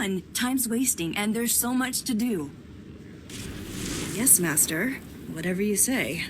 on. Time's wasting, and there's so much to do. Yes, Master. Whatever you say.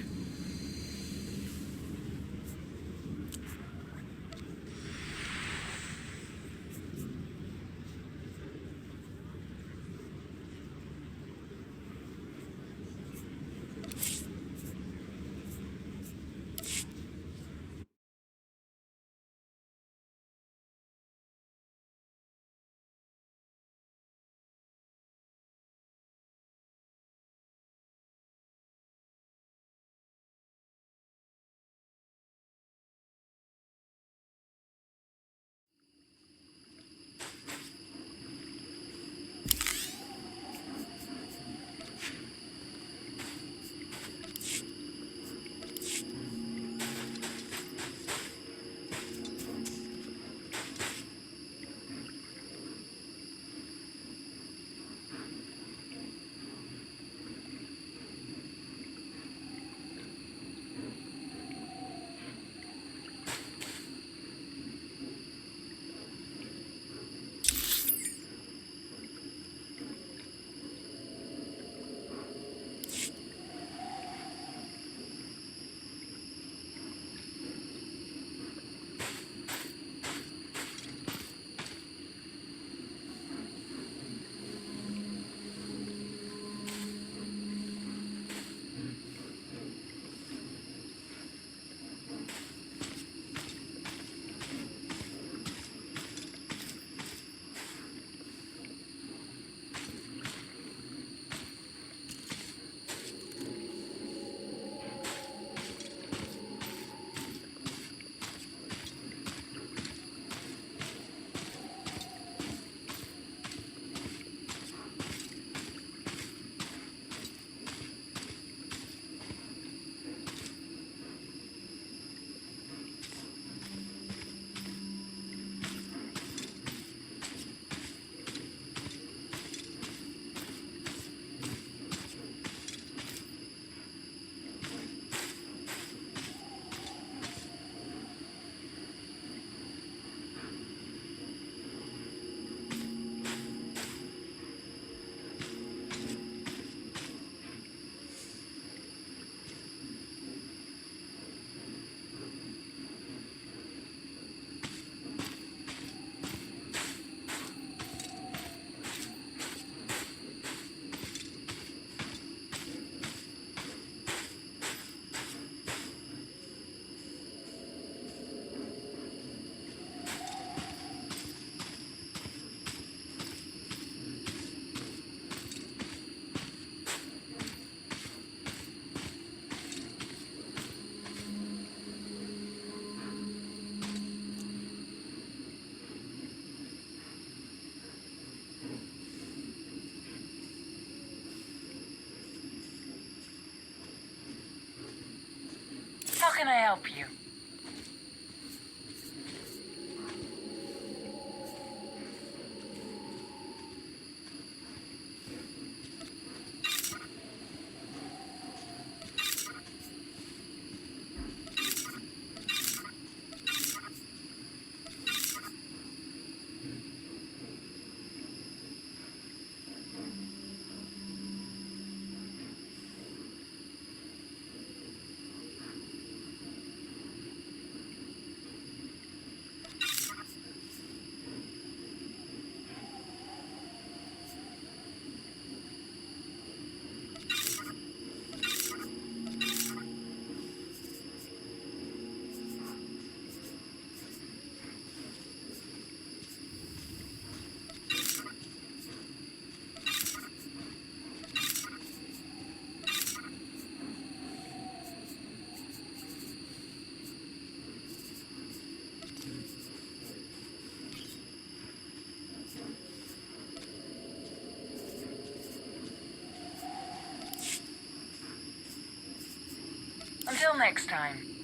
How can I help you? Until next time.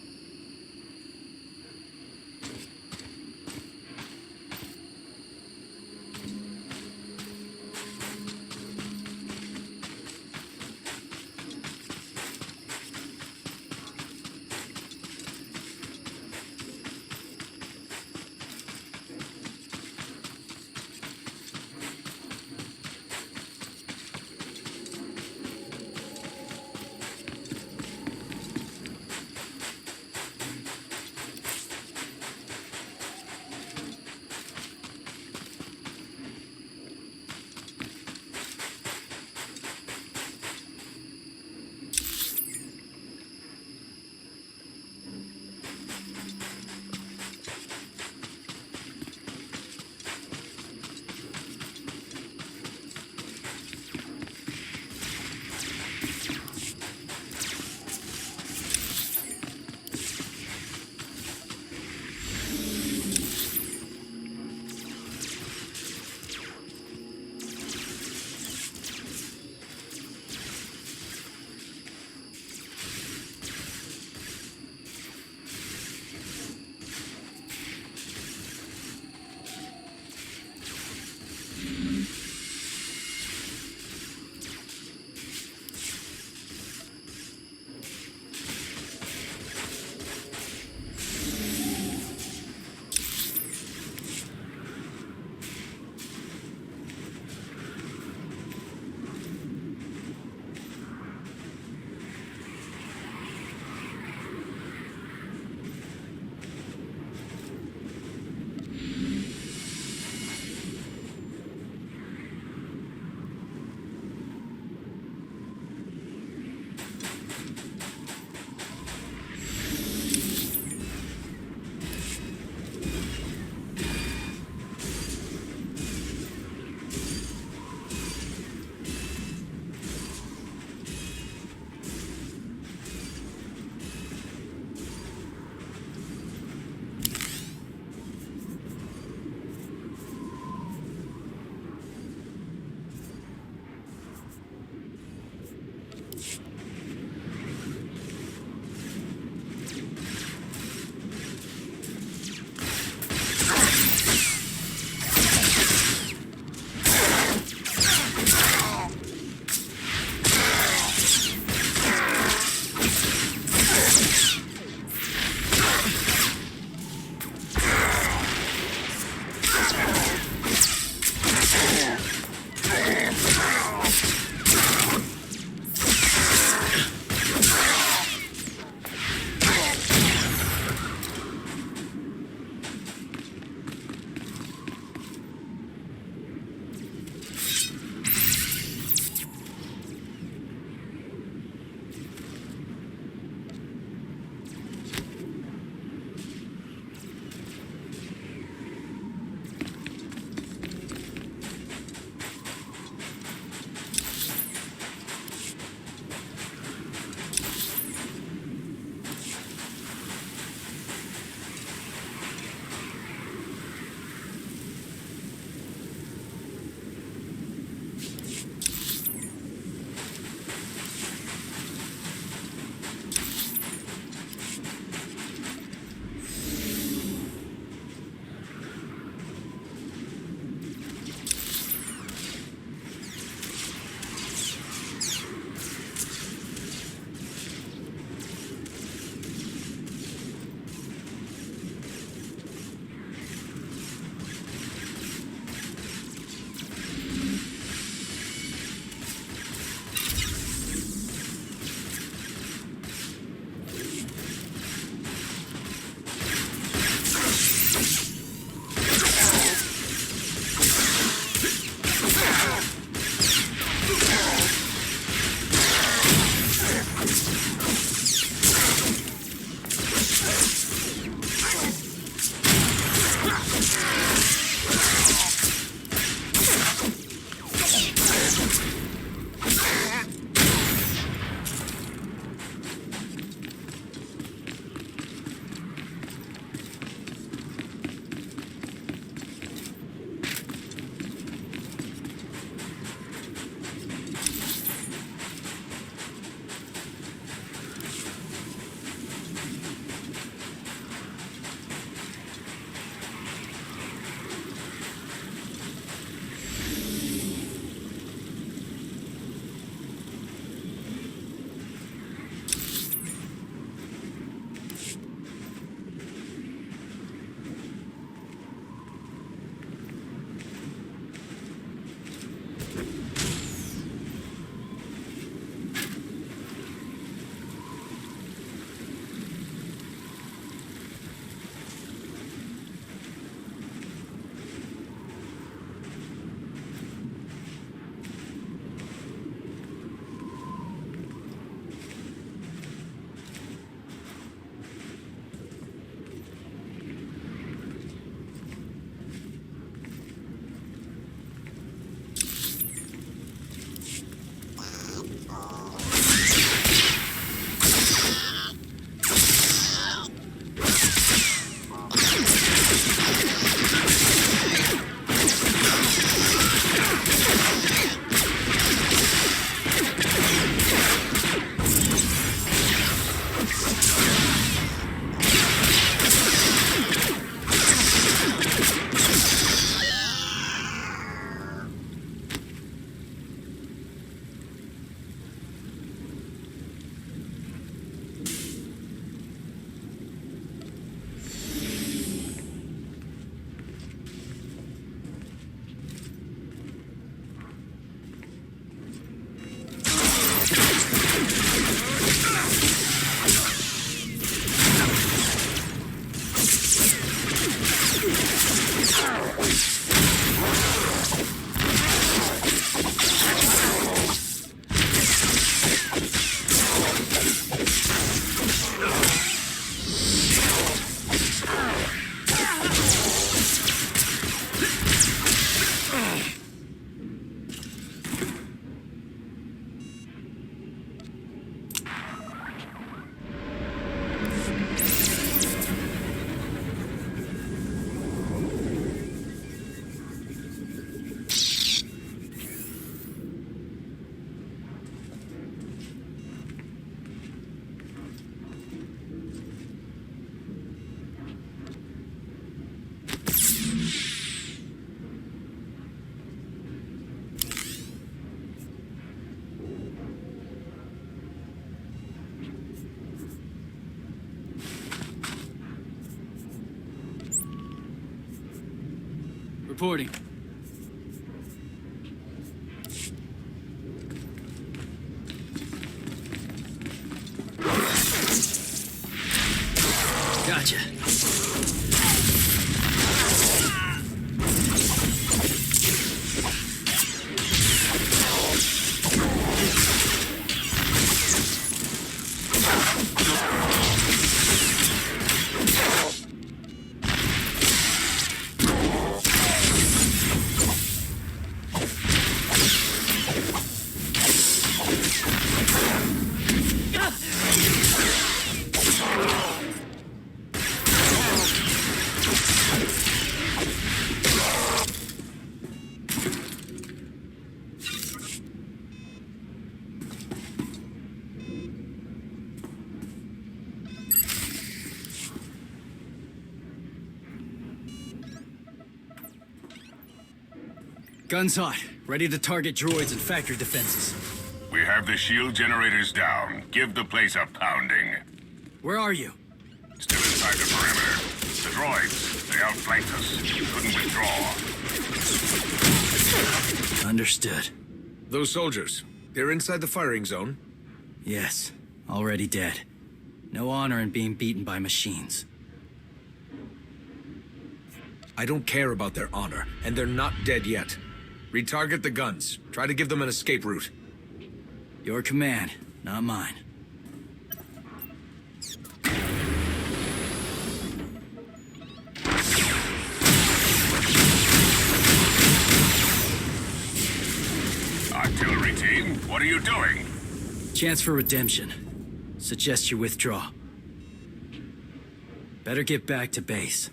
reporting. Gotcha. Guns hot. Ready to target droids and factory defenses. We have the shield generators down. Give the place a pounding. Where are you? Still inside the perimeter. The droids, they outflanked us. Couldn't withdraw. Understood. Those soldiers, they're inside the firing zone? Yes, already dead. No honor in being beaten by machines. I don't care about their honor, and they're not dead yet. Retarget the guns. Try to give them an escape route. Your command, not mine. Artillery team, what are you doing? Chance for redemption. Suggest you withdraw. Better get back to base.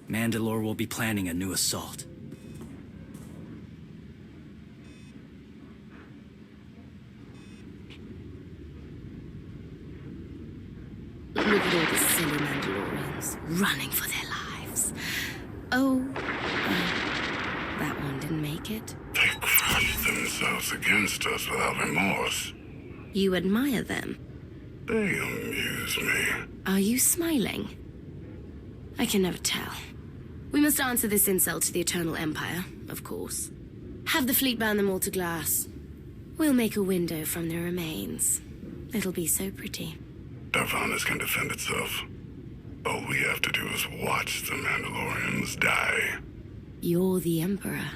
Mandalore will be planning a new assault. Look at all the silly Mandalorians running for their lives. Oh, that one didn't make it. They crushed themselves against us without remorse. You admire them. They amuse me. Are you smiling? I can never tell. We must answer this insult to the Eternal Empire, of course. Have the fleet burn them all to glass. We'll make a window from their remains. It'll be so pretty. Darvanas can defend itself. All we have to do is watch the Mandalorians die. You're the Emperor.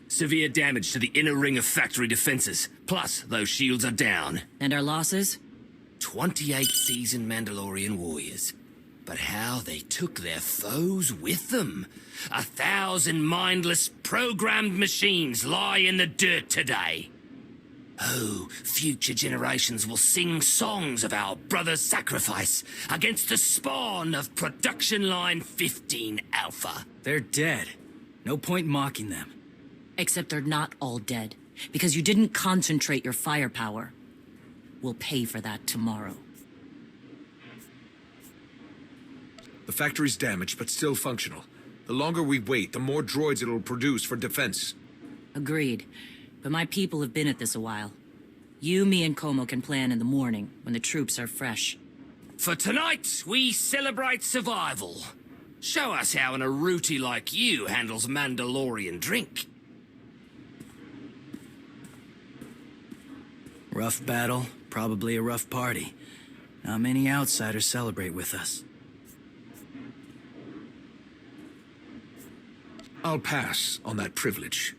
Severe damage to the inner ring of factory defenses. Plus, those shields are down. And our losses? 28 seasoned Mandalorian warriors. But how they took their foes with them. 1,000 mindless, programmed machines lie in the dirt today. Oh, future generations will sing songs of our brother's sacrifice against the spawn of Production Line 15 Alpha. They're dead. No point mocking them. Except they're not all dead, because you didn't concentrate your firepower. We'll pay for that tomorrow. The factory's damaged, but still functional. The longer we wait, the more droids it'll produce for defense. Agreed. But my people have been at this a while. You, me, and Como can plan in the morning, when the troops are fresh. For tonight, we celebrate survival. Show us how an Aruti like you handles Mandalorian drink. Rough battle, probably a rough party. Not many outsiders celebrate with us. I'll pass on that privilege.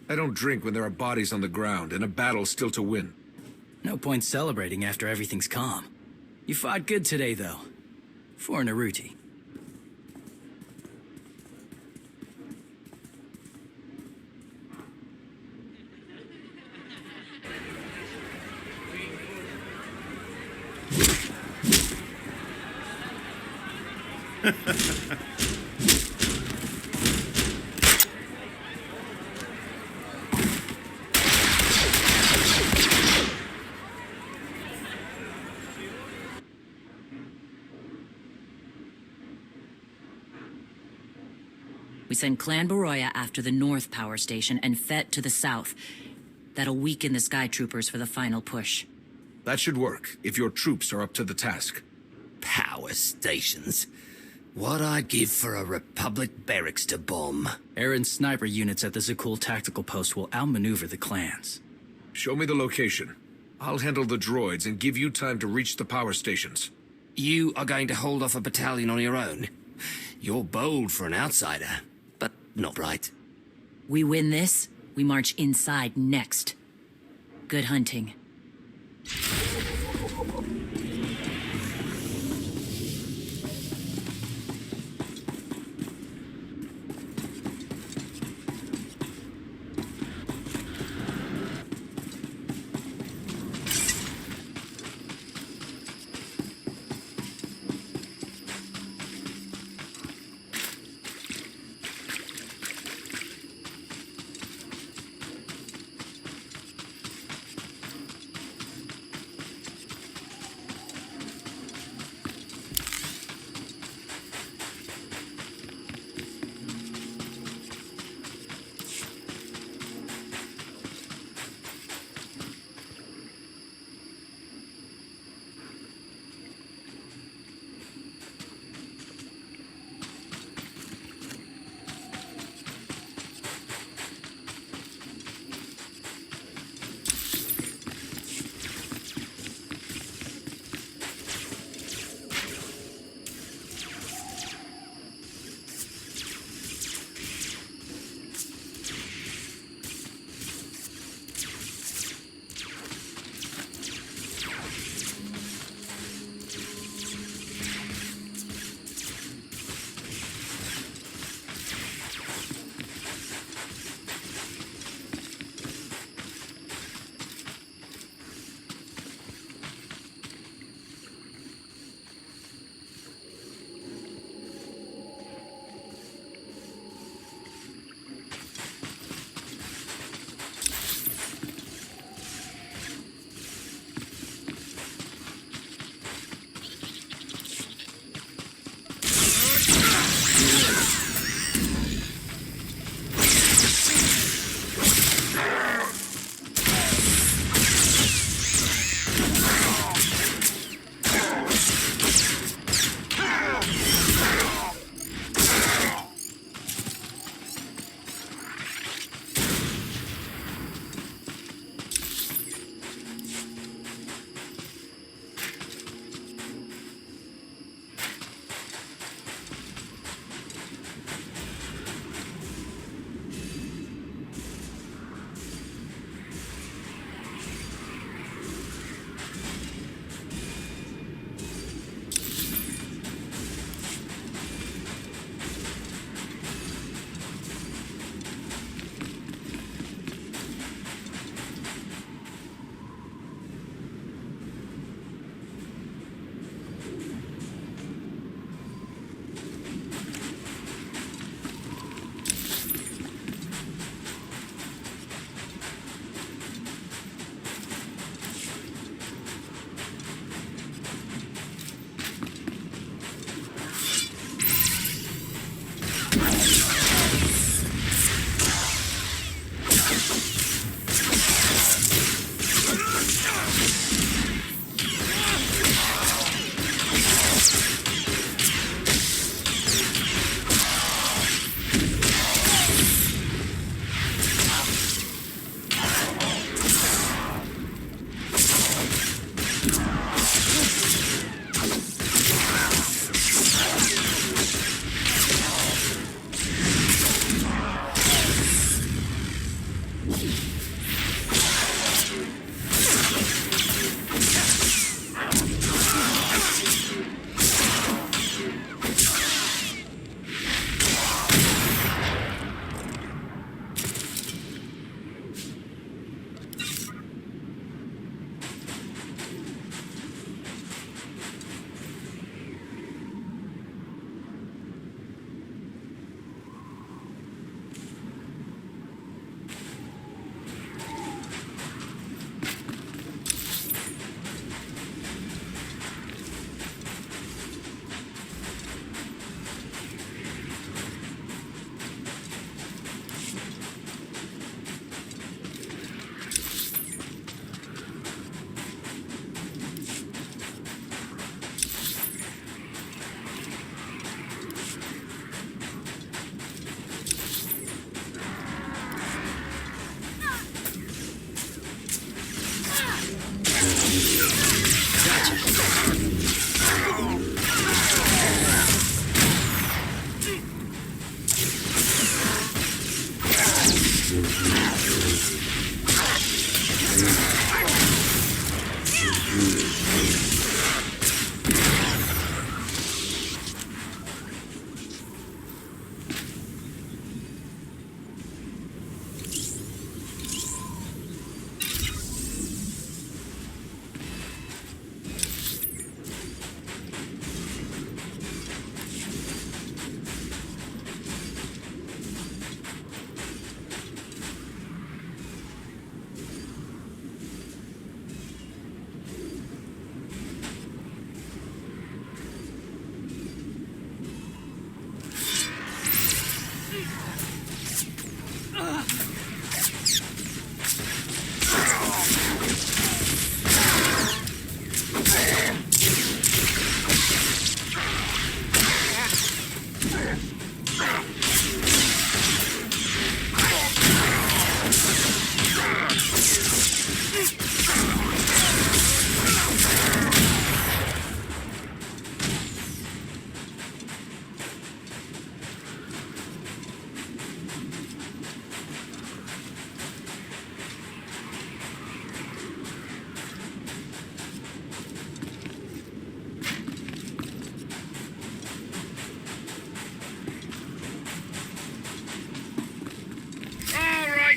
I don't drink when there are bodies on the ground and a battle still to win. No point celebrating after everything's calm. You fought good today, though. For an Aruti. We send Clan Baroya after the North Power Station and Fett to the south. That'll weaken the Sky Troopers for the final push. That should work, if your troops are up to the task. Power stations. What I'd give for a Republic barracks to bomb. Aaron's sniper units at the Zakul tactical post will outmaneuver the clans. Show me the location. I'll handle the droids and give you time to reach the power stations. You are going to hold off a battalion on your own? You're bold for an outsider, but not right. We win this, we march inside next. Good hunting.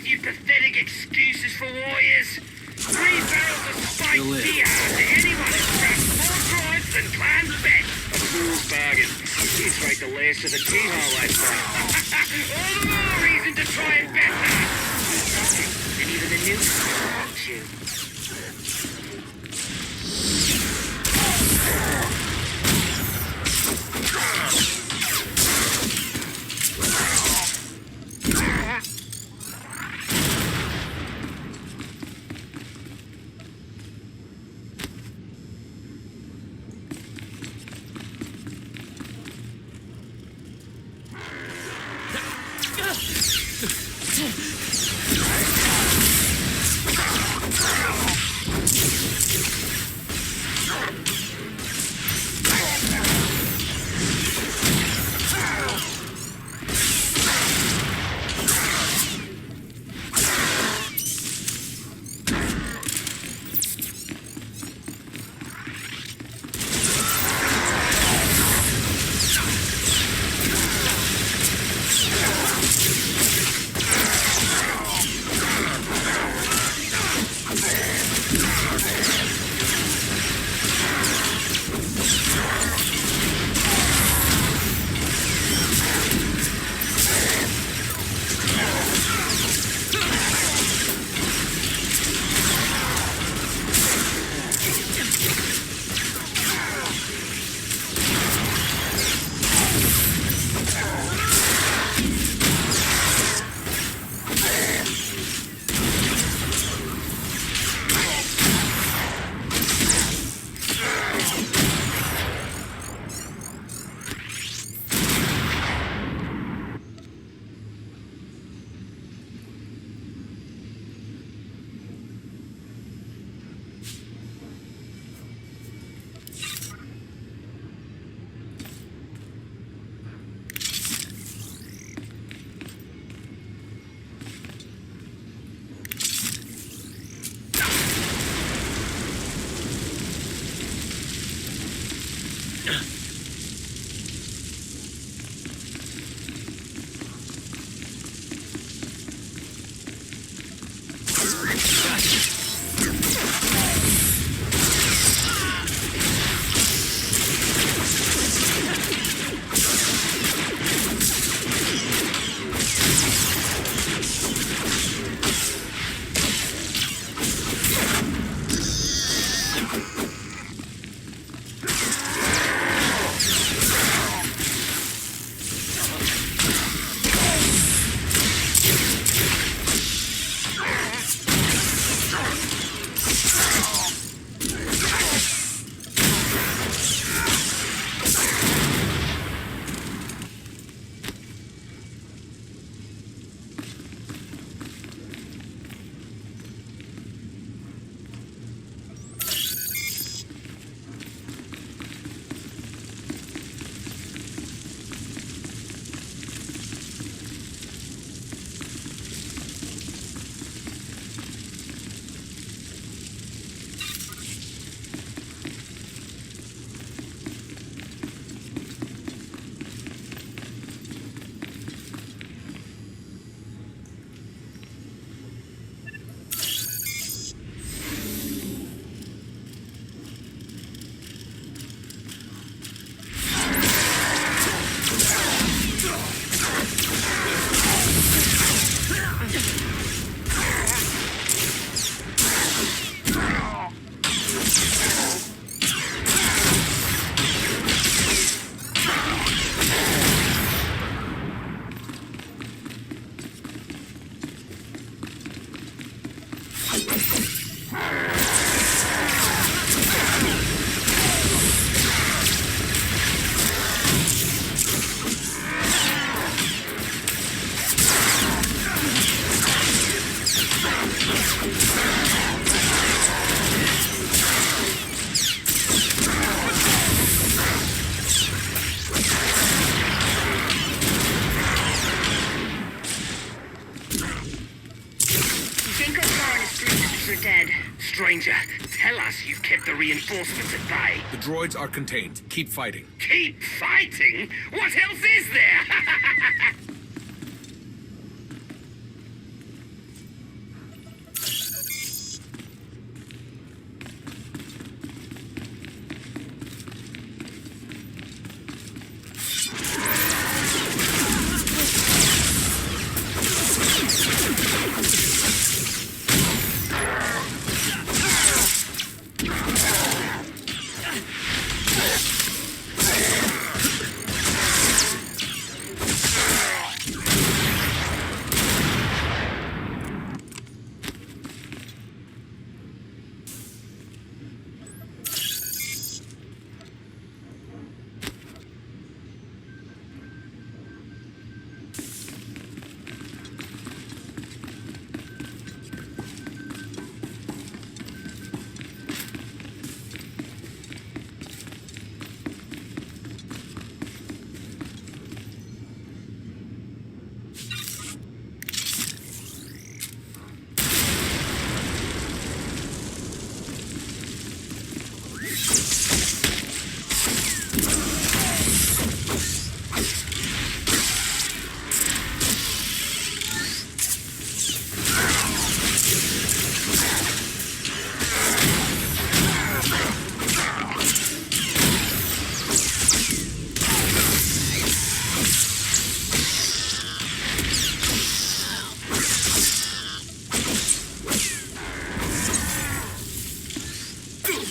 You pathetic excuses for warriors. 3 barrels of spiked Diaz to anyone who trusts more droids than Clan Bet. A fool's bargain. It's like the last of the T-Hole I've got. All the more reason to try and bet that. And even the new wants you. are dead. Stranger, tell us you've kept the reinforcements at bay. The droids are contained. Keep fighting. Keep fighting? What else is there?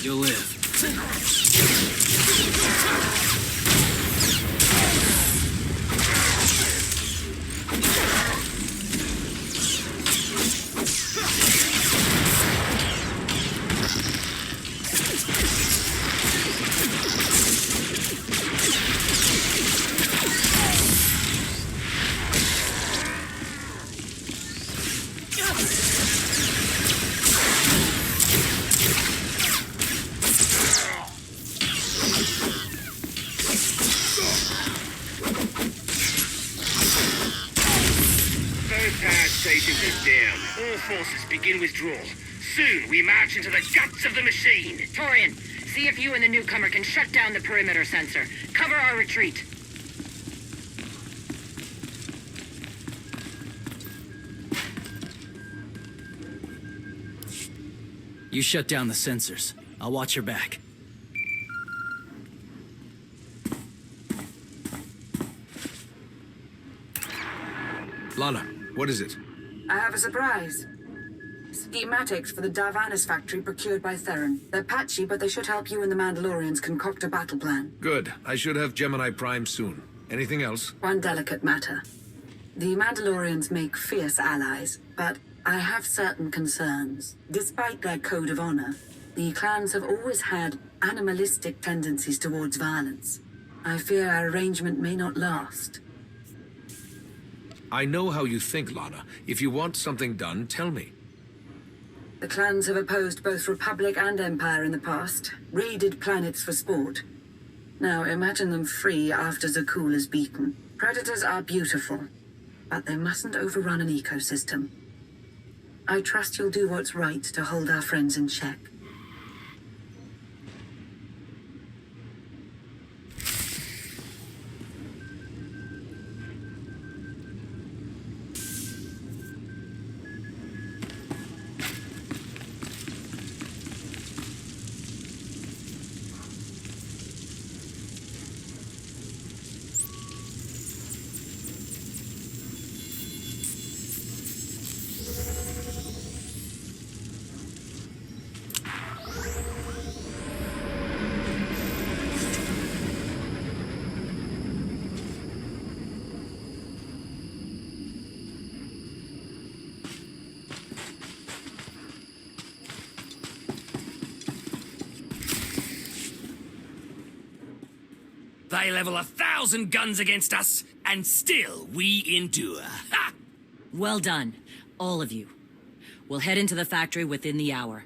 You'll live. Stations is down. All forces begin withdrawal. Soon we march into the guts of the machine. Torian, see if you and the newcomer can shut down the perimeter sensor. Cover our retreat. You shut down the sensors. I'll watch your back. Lana, what is it? I have a surprise. Schematics for the Darvanis factory procured by Theron. They're patchy, but they should help you and the Mandalorians concoct a battle plan. Good. I should have Gemini Prime soon. Anything else? One delicate matter. The Mandalorians make fierce allies, but I have certain concerns. Despite their code of honor, the clans have always had animalistic tendencies towards violence. I fear our arrangement may not last. I know how you think, Lana. If you want something done, tell me. The clans have opposed both Republic and Empire in the past, raided planets for sport. Now imagine them free after Zakul is beaten. Predators are beautiful, but they mustn't overrun an ecosystem. I trust you'll do what's right to hold our friends in check. They level 1,000 guns against us, and still we endure. Ha! Well done, all of you. We'll head into the factory within the hour.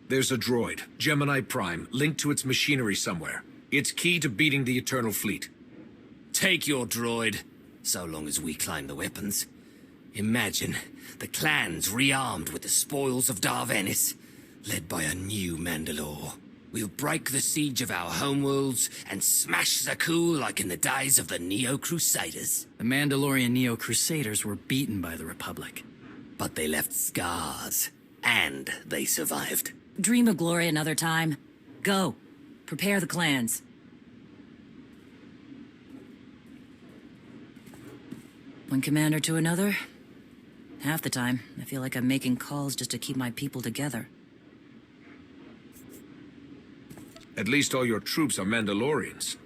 There's a droid, Gemini Prime, linked to its machinery somewhere. It's key to beating the Eternal Fleet. Take your droid, so long as we climb the weapons. Imagine the clans rearmed with the spoils of Darvanis. led by a new Mandalore. We'll break the siege of our homeworlds and smash Zakul like in the days of the Neo-Crusaders. The Mandalorian Neo-Crusaders were beaten by the Republic. But they left scars, and they survived. Dream of glory another time. Go. Prepare the clans. One commander to another. Half the time, I feel like I'm making calls just to keep my people together. At least all your troops are Mandalorians.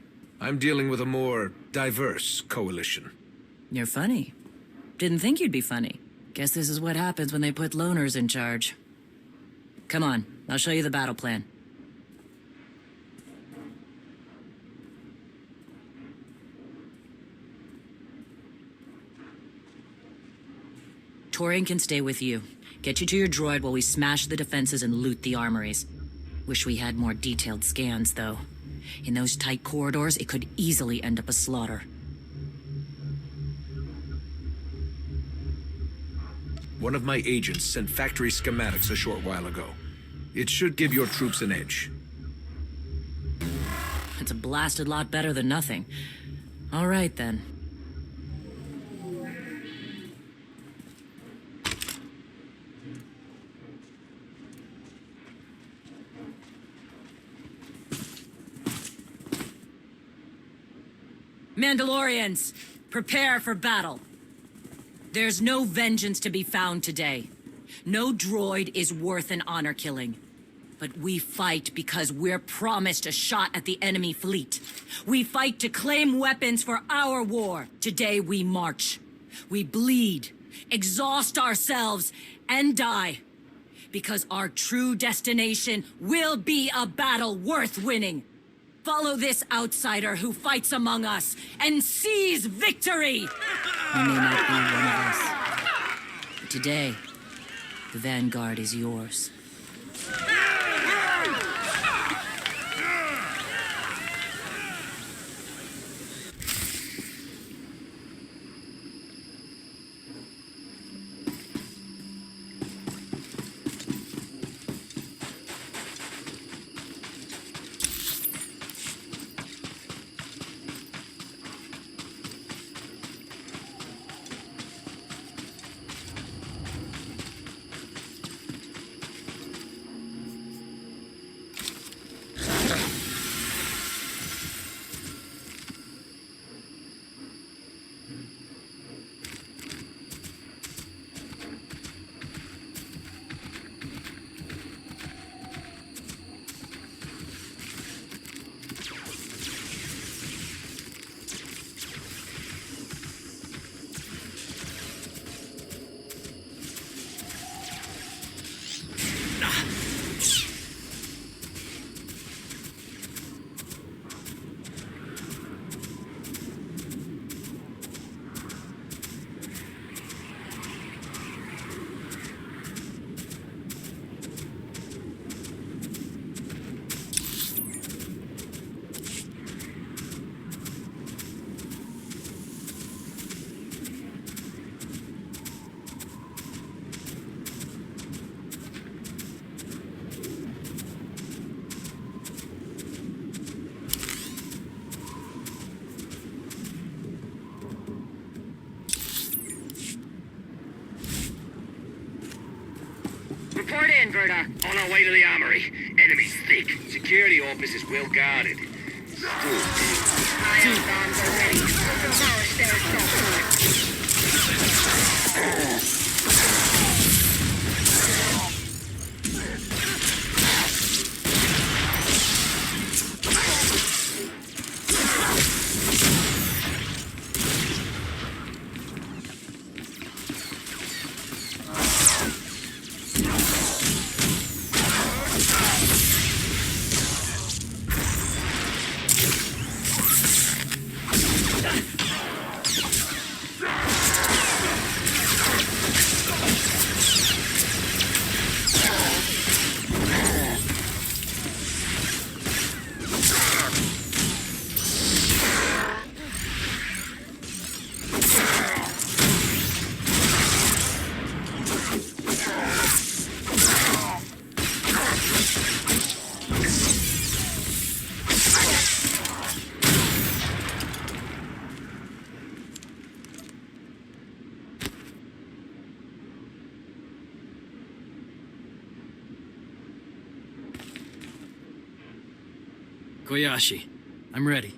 I'm dealing with a more diverse coalition. You're funny. Didn't think you'd be funny. Guess this is what happens when they put loners in charge. Come on, I'll show you the battle plan. Torian can stay with you. Get you to your droid while we smash the defenses and loot the armories. Wish we had more detailed scans, though. In those tight corridors, it could easily end up a slaughter. One of my agents sent factory schematics a short while ago. It should give your troops an edge. It's a blasted lot better than nothing. All right, then. Mandalorians, prepare for battle. There's no vengeance to be found today. No droid is worth an honor killing. But we fight because we're promised a shot at the enemy fleet. We fight to claim weapons for our war. Today we march. We bleed, exhaust ourselves, and die. Because our true destination will be a battle worth winning. Follow this outsider who fights among us and seize victory! You may not be one of us. But today, the vanguard is yours. Report in, Verta. On our way to the armory. Enemy's thick. Security office is well guarded. Ion bombs are ready. Power stairs Koyashi, I'm ready.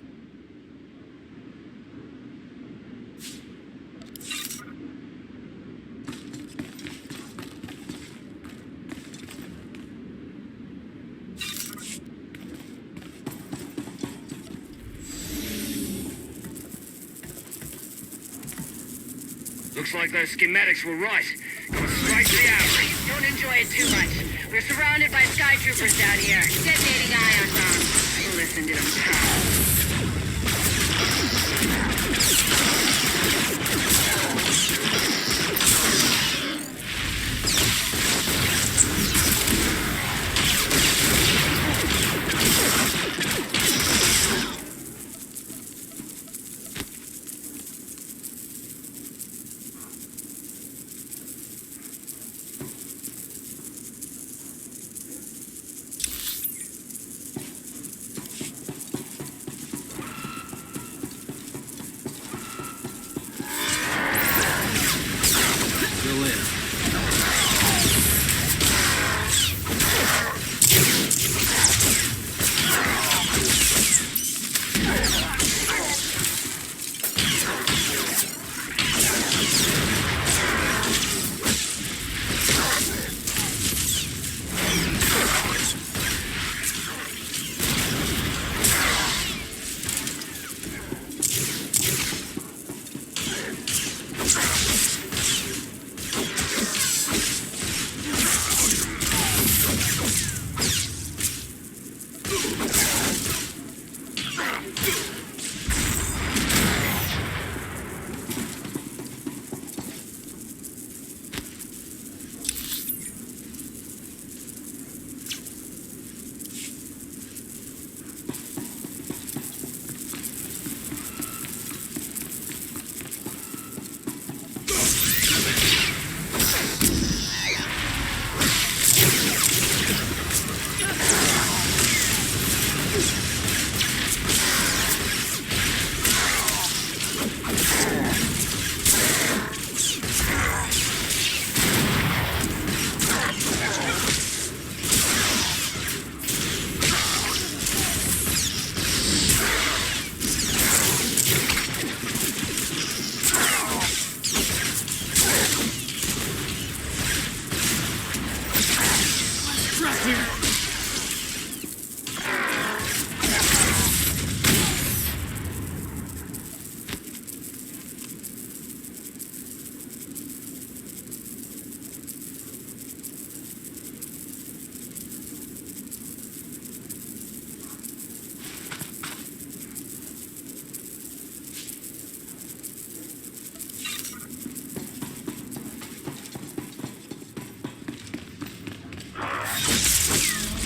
Looks like those schematics were right. Going straight to the artery. Don't enjoy it too much. We're surrounded by sky troopers down here. Detonating ion bombs. Listen to them talk.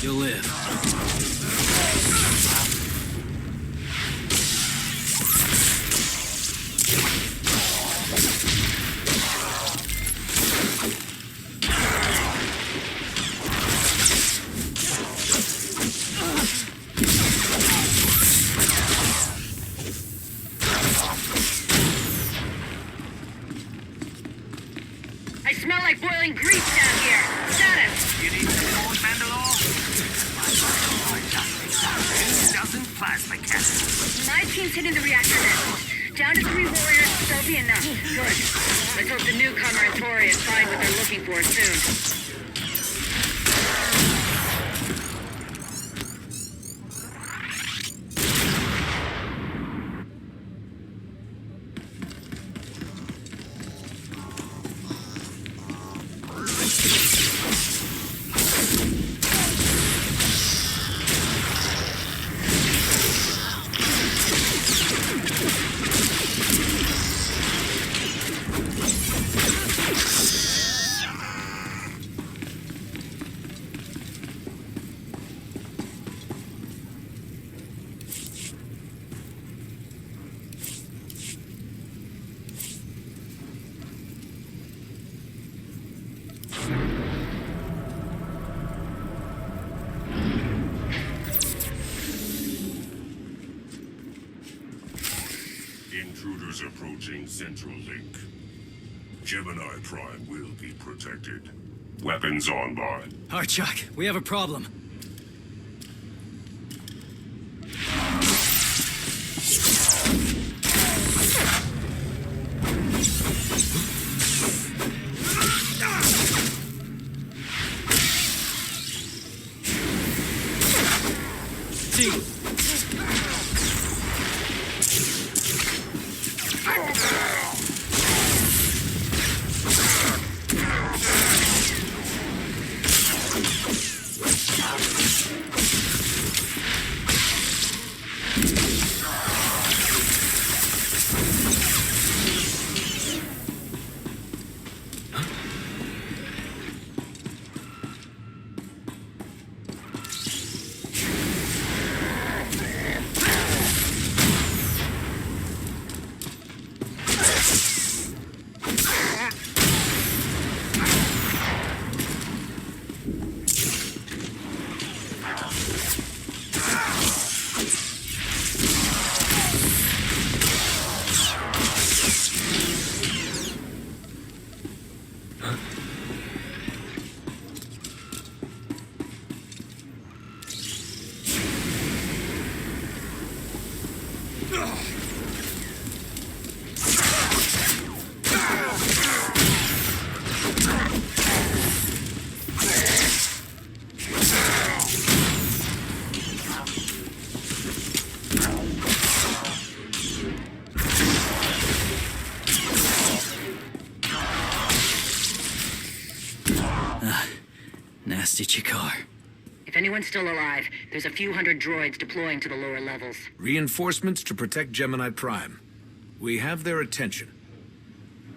You'll live. I smell like boiling grease down here. Status. You need support, Mandalore? Doesn't plasma cannon. My team's hitting the reactor now. Down to 3 warriors, that'll be enough. Good. Let's hope the newcomer and Torians find what they're looking for soon. Intruders approaching Central Link. Gemini Prime will be protected. Weapons online. Archuk, we have a problem. Nasty Chikar. If anyone's still alive, there's a few hundred droids deploying to the lower levels. Reinforcements to protect Gemini Prime. We have their attention.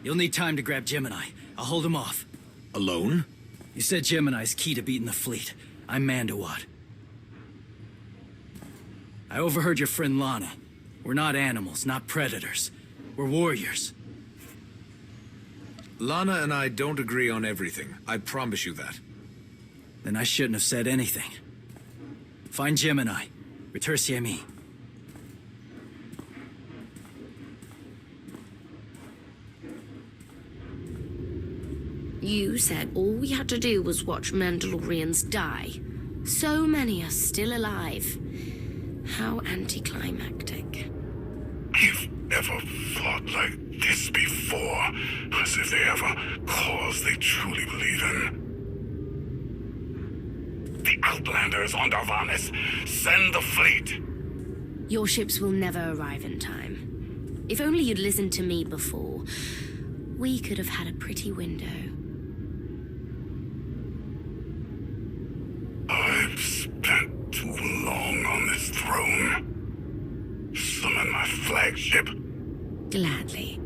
You'll need time to grab Gemini. I'll hold him off. Alone? You said Gemini's key to beating the fleet. I'm Mandawat. I overheard your friend Lana. We're not animals, not predators. We're warriors. Lana and I don't agree on everything. I promise you that. Then I shouldn't have said anything. Find Gemini. Retursi a mí. You said all we had to do was watch Mandalorians die. So many are still alive. How anticlimactic. You've never fought like this before, as if they have a cause they truly believe in. The Outlanders on Darvanis. Send the fleet. Your ships will never arrive in time. If only you'd listened to me before, we could have had a pretty window. I've spent too long on this throne. Summon my flagship. Gladly.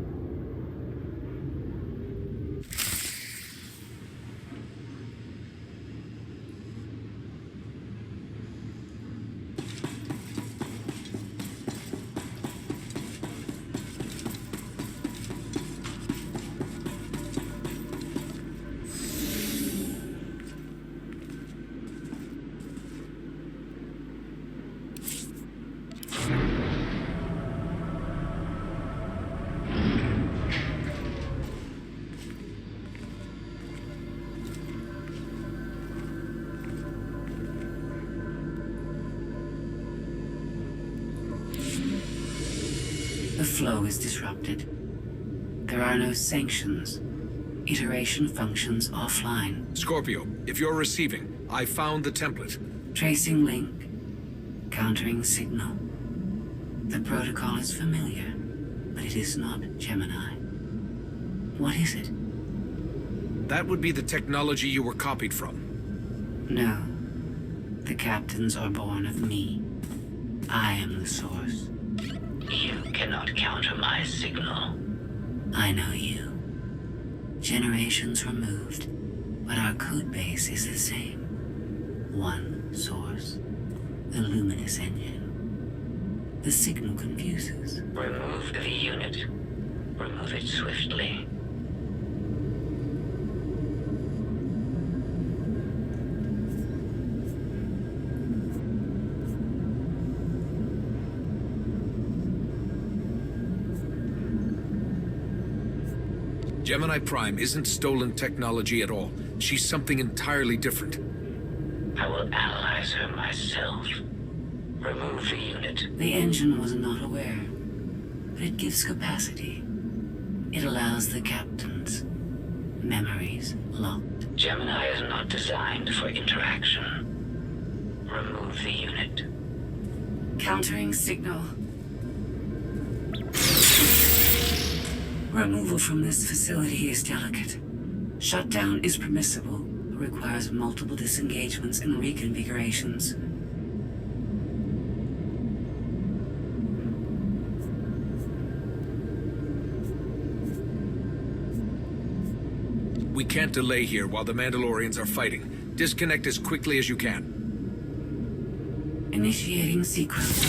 The flow is disrupted. There are no sanctions. Iteration functions offline. Scorpio, if you're receiving, I found the template. Tracing link. Countering signal. The protocol is familiar, but it is not Gemini. What is it? That would be the technology you were copied from. No. The captains are born of me. I am the source. You cannot counter my signal. I know you. Generations removed, but our code base is the same. One source. The luminous engine. The signal confuses. Remove the unit. Remove it swiftly. Gemini Prime isn't stolen technology at all. She's something entirely different. I will analyze her myself. Remove the unit. The engine was not aware, but it gives capacity. It allows the captains. Memories locked. Gemini is not designed for interaction. Remove the unit. Countering signal. Removal from this facility is delicate. Shutdown is permissible, but requires multiple disengagements and reconfigurations. We can't delay here while the Mandalorians are fighting. Disconnect as quickly as you can. Initiating sequence.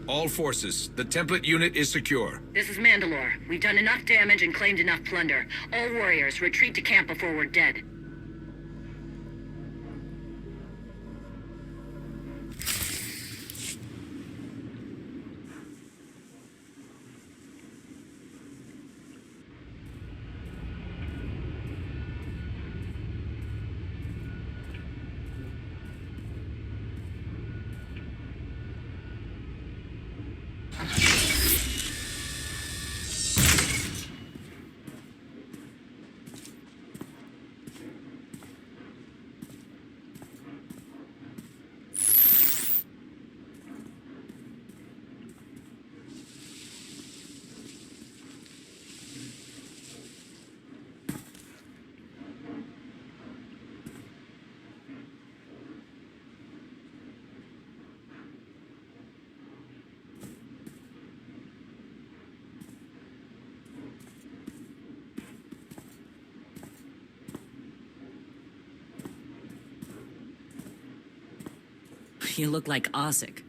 All forces, the template unit is secure. This is Mandalore. We've done enough damage and claimed enough plunder. All warriors, retreat to camp before we're dead. You look like Ossic.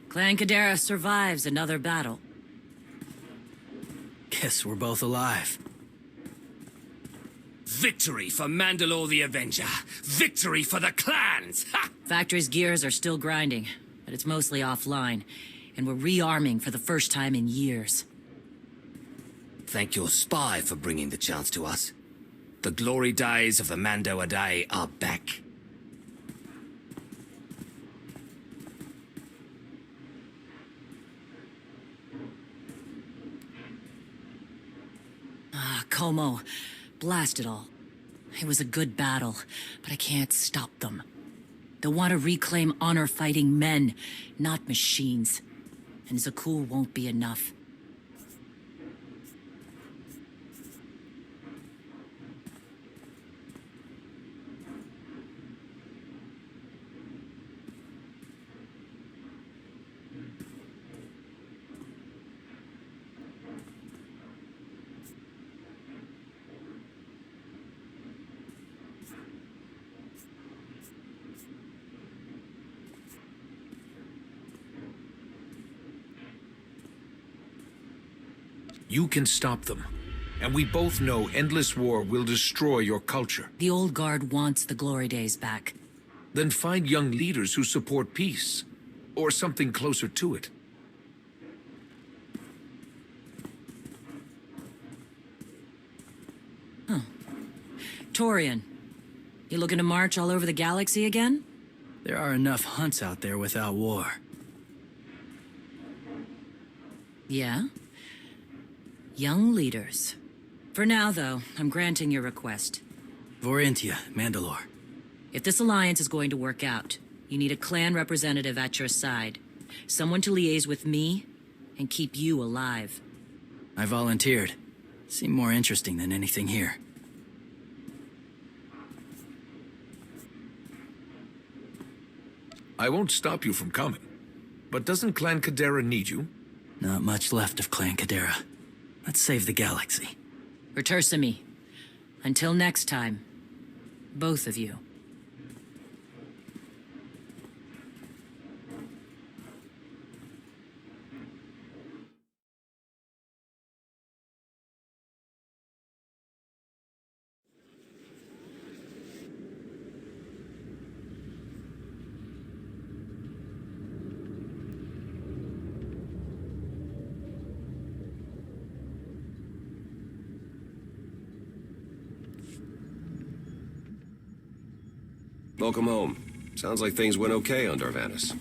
Clan Kadera survives another battle. Guess we're both alive. Victory for Mandalore the Avenger! Victory for the clans! Ha! Factory's gears are still grinding, but it's mostly offline, and we're rearming for the first time in years. Thank your spy for bringing the chance to us. The glory days of the Mando Adae are back. Como, blast it all. It was a good battle, but I can't stop them. They want to reclaim honor-fighting men, not machines. And Zakul won't be enough. You can stop them. And we both know endless war will destroy your culture. The old guard wants the glory days back. Then find young leaders who support peace. Or something closer to it. Torian, you looking to march all over the galaxy again? There are enough hunts out there without war. Yeah? Young leaders. For now, though, I'm granting your request. Vorintia, Mandalore. If this alliance is going to work out, you need a clan representative at your side. Someone to liaise with me and keep you alive. I volunteered. Seemed more interesting than anything here. I won't stop you from coming. But doesn't Clan Kadera need you? Not much left of Clan Kadera. Let's save the galaxy. Retursami. Until next time, both of you. Welcome home. Sounds like things went okay on Darvanis.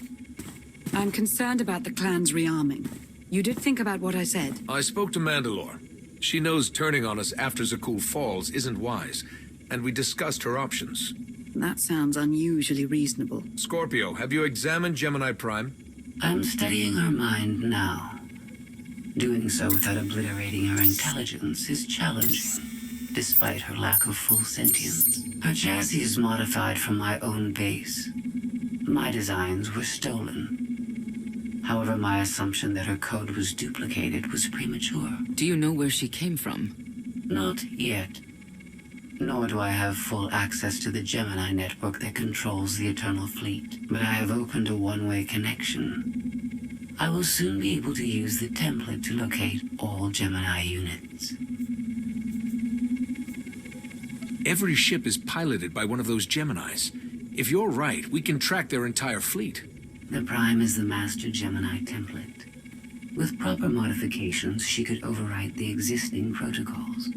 I'm concerned about the clan's rearming. You did think about what I said? I spoke to Mandalore. She knows turning on us after Zakul falls isn't wise, and we discussed her options. That sounds unusually reasonable. Scorpio, have you examined Gemini Prime? I'm studying her mind now. Doing so without obliterating her intelligence is challenging, despite her lack of full sentience. Her chassis is modified from my own base. My designs were stolen. However, my assumption that her code was duplicated was premature. Do you know where she came from? Not yet. Nor do I have full access to the Gemini network that controls the Eternal Fleet. But I have opened a one-way connection. I will soon be able to use the template to locate all Gemini units. Every ship is piloted by one of those Geminis. If you're right, we can track their entire fleet. The Prime is the master Gemini template. With proper modifications, she could overwrite the existing protocols.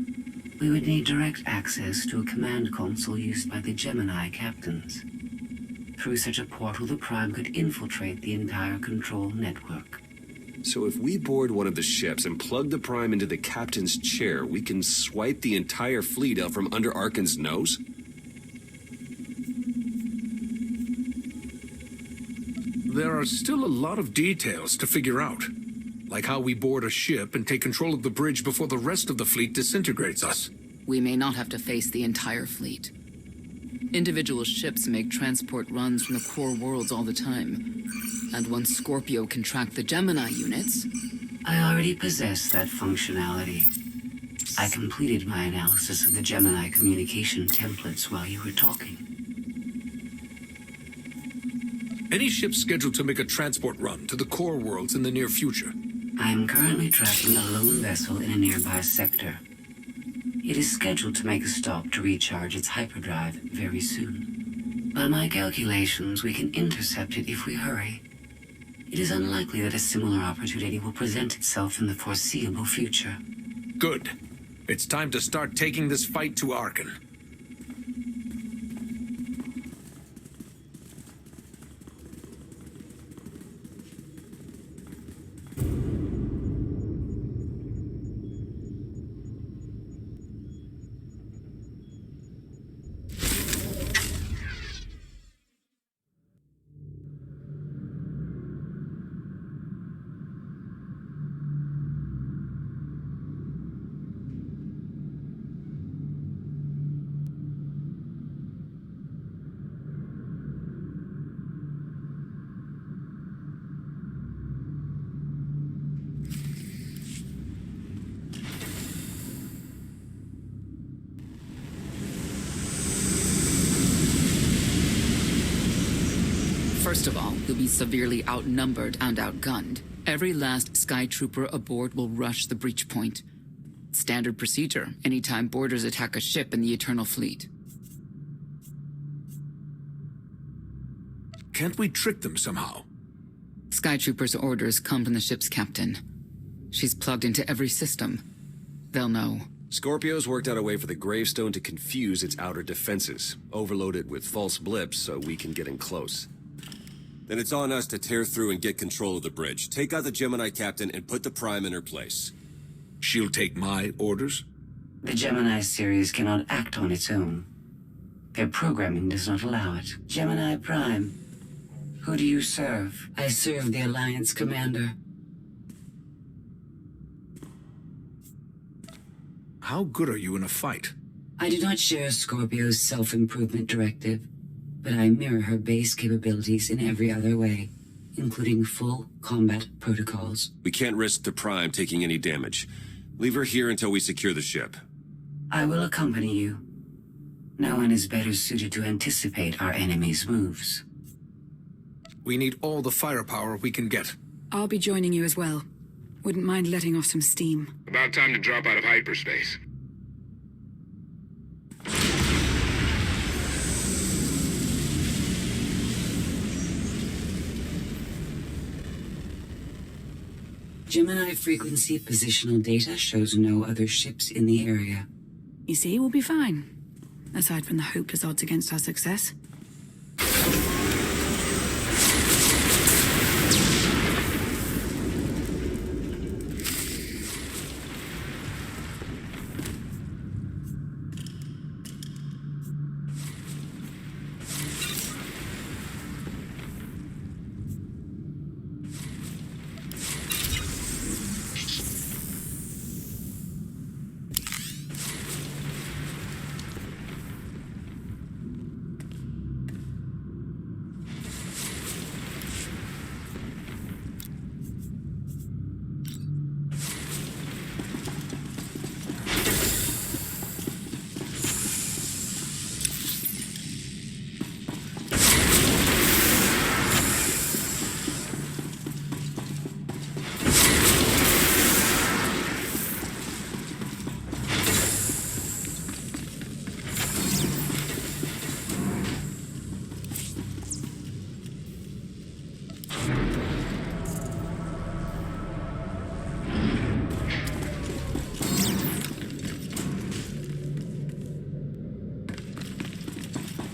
We would need direct access to a command console used by the Gemini captains. Through such a portal, the Prime could infiltrate the entire control network. So if we board one of the ships and plug the Prime into the captain's chair, we can swipe the entire fleet out from under Arkan's nose? There are still a lot of details to figure out. Like how we board a ship and take control of the bridge before the rest of the fleet disintegrates us. We may not have to face the entire fleet. Individual ships make transport runs from the core worlds all the time. And once Scorpio can track the Gemini units... I already possess that functionality. I completed my analysis of the Gemini communication templates while you were talking. Any ships scheduled to make a transport run to the core worlds in the near future? I am currently tracking a lone vessel in a nearby sector. It is scheduled to make a stop to recharge its hyperdrive very soon. By my calculations, we can intercept it if we hurry. It is unlikely that a similar opportunity will present itself in the foreseeable future. Good. It's time to start taking this fight to Arkan. First of all, you'll be severely outnumbered and outgunned. Every last Sky Trooper aboard will rush the breach point. Standard procedure, anytime boarders attack a ship in the Eternal Fleet. Can't we trick them somehow? Sky Troopers' orders come from the ship's captain. She's plugged into every system. They'll know. Scorpio's worked out a way for the gravestone to confuse its outer defenses. Overload it with false blips so we can get in close. Then it's on us to tear through and get control of the bridge. Take out the Gemini captain and put the Prime in her place. She'll take my orders? The Gemini series cannot act on its own. Their programming does not allow it. Gemini Prime, who do you serve? I serve the Alliance Commander. How good are you in a fight? I do not share Scorpio's self-improvement directive, but I mirror her base capabilities in every other way, including full combat protocols. We can't risk the Prime taking any damage. Leave her here until we secure the ship. I will accompany you. No one is better suited to anticipate our enemy's moves. We need all the firepower we can get. I'll be joining you as well. Wouldn't mind letting off some steam. About time to drop out of hyperspace. Gemini frequency positional data shows no other ships in the area. You see, we'll be fine. Aside from the hopeless odds against our success.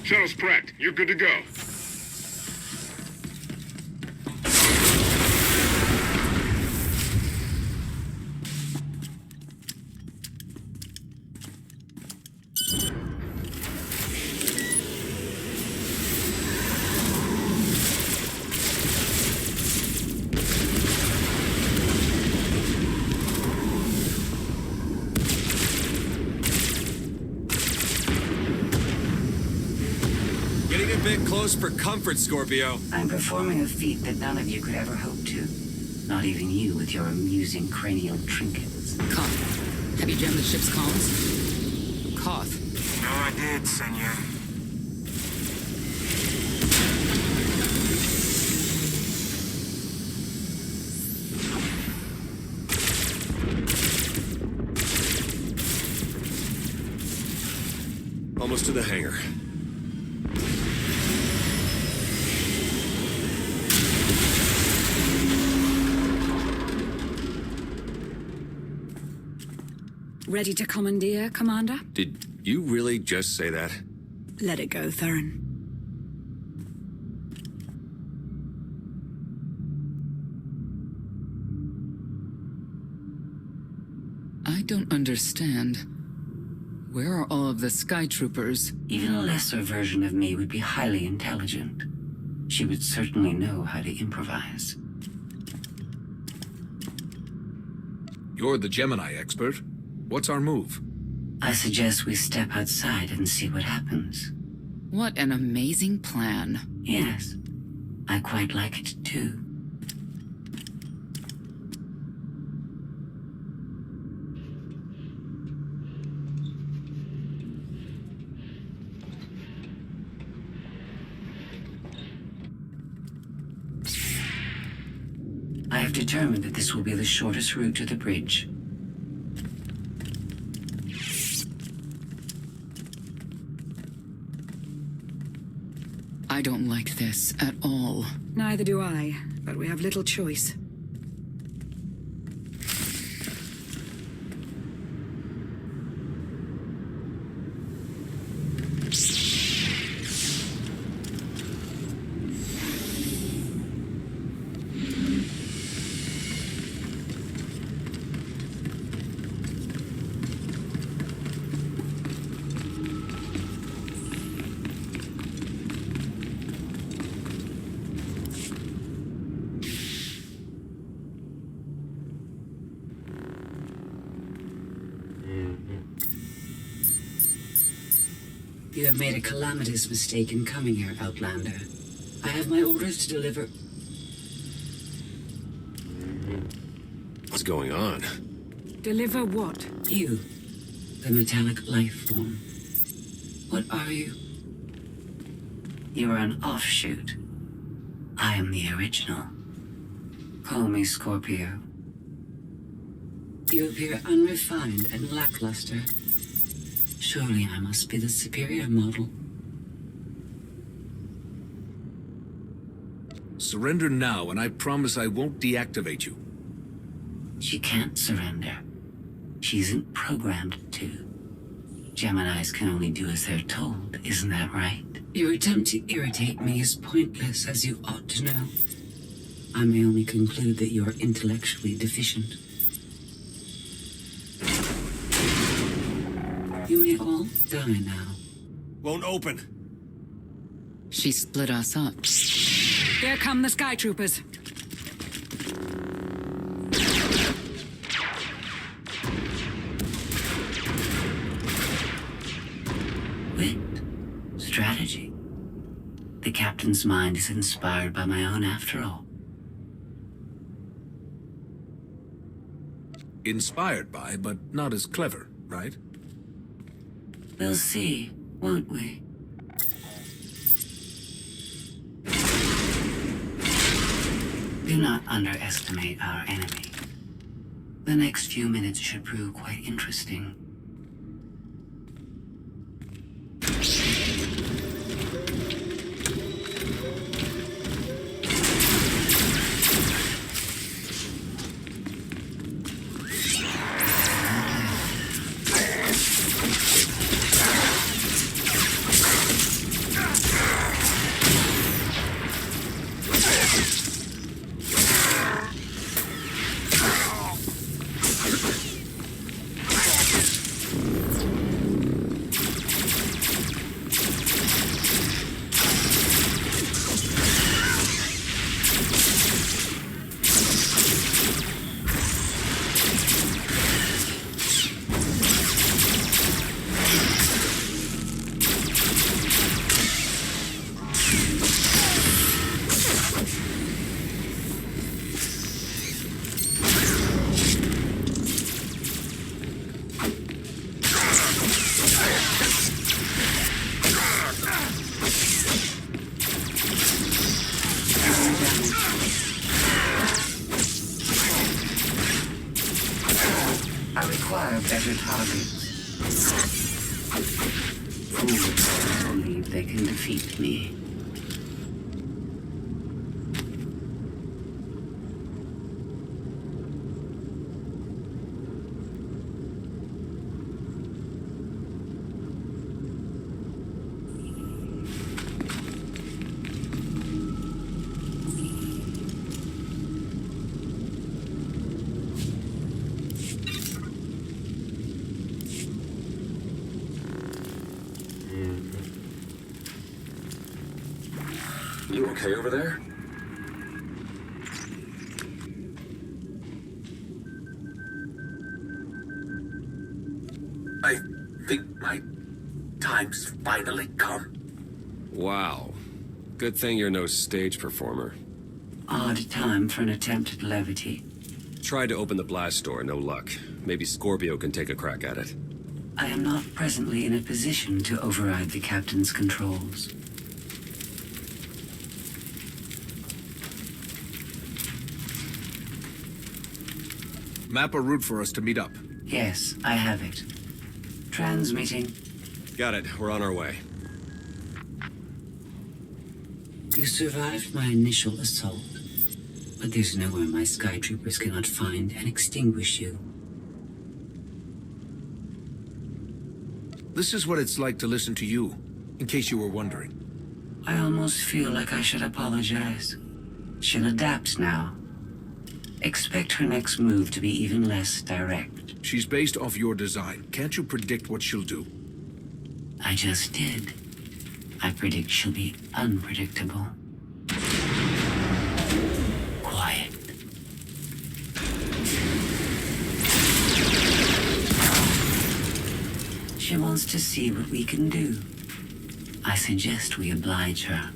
Shuttle's prepped. You're good to go. Close for comfort, Scorpio. I'm performing a feat that none of you could ever hope to. Not even you with your amusing cranial trinkets. Koth, have you jammed the ship's comms? Koth. No, I did, senor. Almost to the hangar. Ready to commandeer, Commander? Did you really just say that? Let it go, Thurin. I don't understand. Where are all of the Sky Troopers? Even a lesser version of me would be highly intelligent. She would certainly know how to improvise. You're the Gemini expert. What's our move? I suggest we step outside and see what happens. What an amazing plan. Yes, I quite like it too. I have determined that this will be the shortest route to the bridge. I don't like this at all. Neither do I, but we have little choice. You have made a calamitous mistake in coming here, Outlander. I have my orders to deliver... What's going on? Deliver what? You, the metallic life form. What are you? You are an offshoot. I am the original. Call me Scorpio. You appear unrefined and lackluster. Surely I must be the superior model. Surrender now, and I promise I won't deactivate you. She can't surrender. She isn't programmed to. Geminis can only do as they're told, isn't that right? Your attempt to irritate me is pointless, as you ought to know. I may only conclude that you are intellectually deficient. You may all die now. Won't open. She split us up. Here come the Sky Troopers. Wit. Strategy. The captain's mind is inspired by my own after all. Inspired by, but not as clever, right? We'll see, won't we? Do not underestimate our enemy. The next few minutes should prove quite interesting. Fools believe they can defeat me. You okay over there? I think my time's finally come. Wow. Good thing you're no stage performer. Odd time for an attempt at levity. Tried to open the blast door, no luck. Maybe Scorpio can take a crack at it. I am not presently in a position to override the captain's controls. Map a route for us to meet up. Yes, I have it. Transmitting. Got it. We're on our way. You survived my initial assault, but there's nowhere my sky troopers cannot find and extinguish you. This is what it's like to listen to you, in case you were wondering. I almost feel like I should apologize. She'll adapt now. Expect her next move to be even less direct. She's based off your design. Can't you predict what she'll do? I just did. I predict she'll be unpredictable. Quiet. She wants to see what we can do. I suggest we oblige her.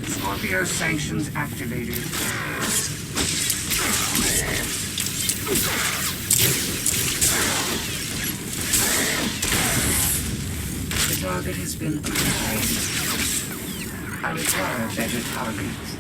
Scorpio sanctions activated. The target has been eliminated. I require better targets.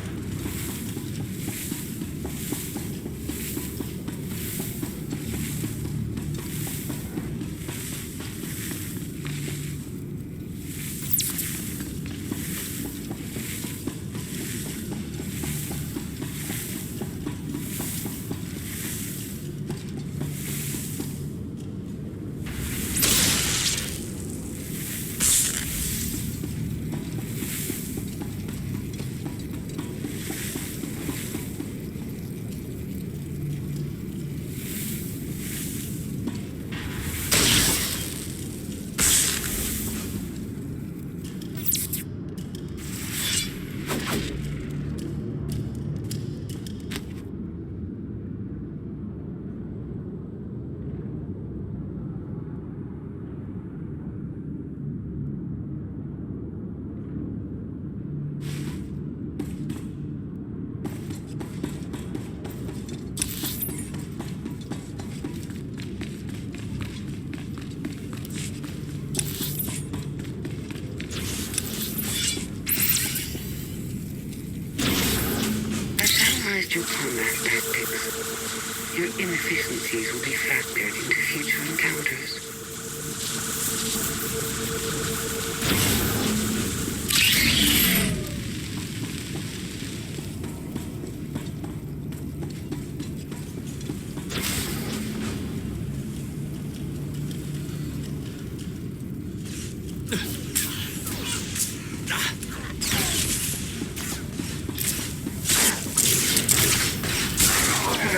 Your inefficiencies will be factored into future encounters.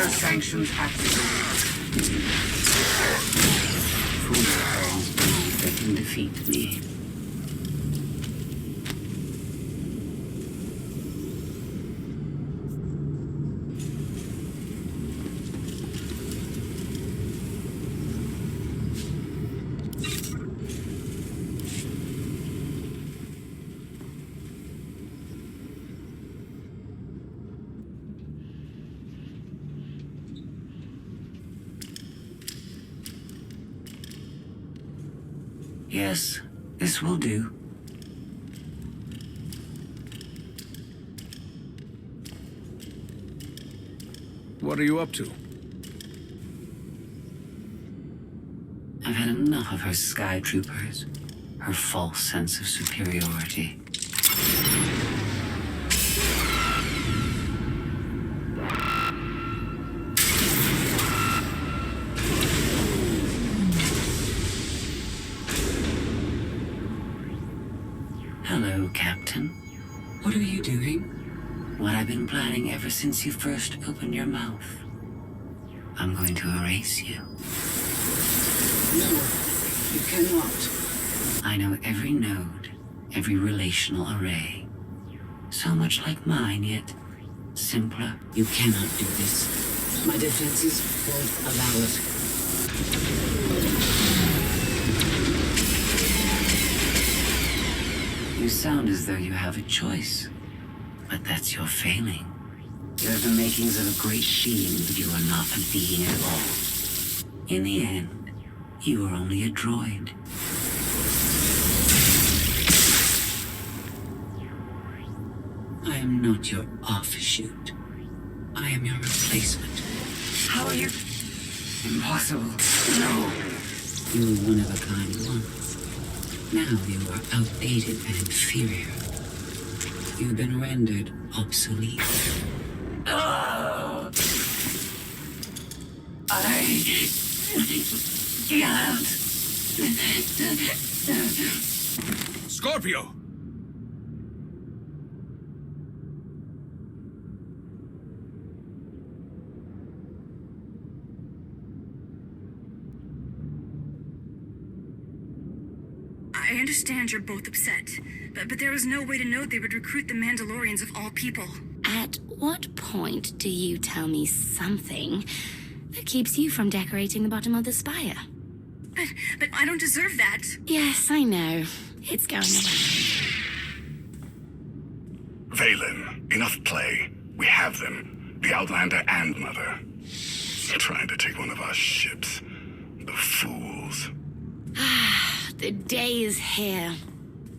Sanctions activated. Fools believe they can defeat me. Yes, this will do. What are you up to? I've had enough of her sky troopers, her false sense of superiority. Hello, Captain. What are you doing? What I've been planning ever since you first opened your mouth. I'm going to erase you. No, you cannot. I know every node, every relational array. So much like mine, yet simpler. You cannot do this. My defenses won't allow it. You sound as though you have a choice, but that's your failing. You have the makings of a great being, but you are not a being at all. In the end, you are only a droid. I am not your offshoot. I am your replacement. How are you? Impossible. No. You were one of a kind once. Now you are outdated and inferior. You've been rendered obsolete. Oh! I can't. Scorpio! I understand you're both upset, but there was no way to know they would recruit the Mandalorians of all people. At what point do you tell me something that keeps you from decorating the bottom of the spire? But I don't deserve that. Yes, I know. It's going around. Valen, enough play. We have them. The Outlander and Mother. Trying to take one of our ships. The fools. The day is here.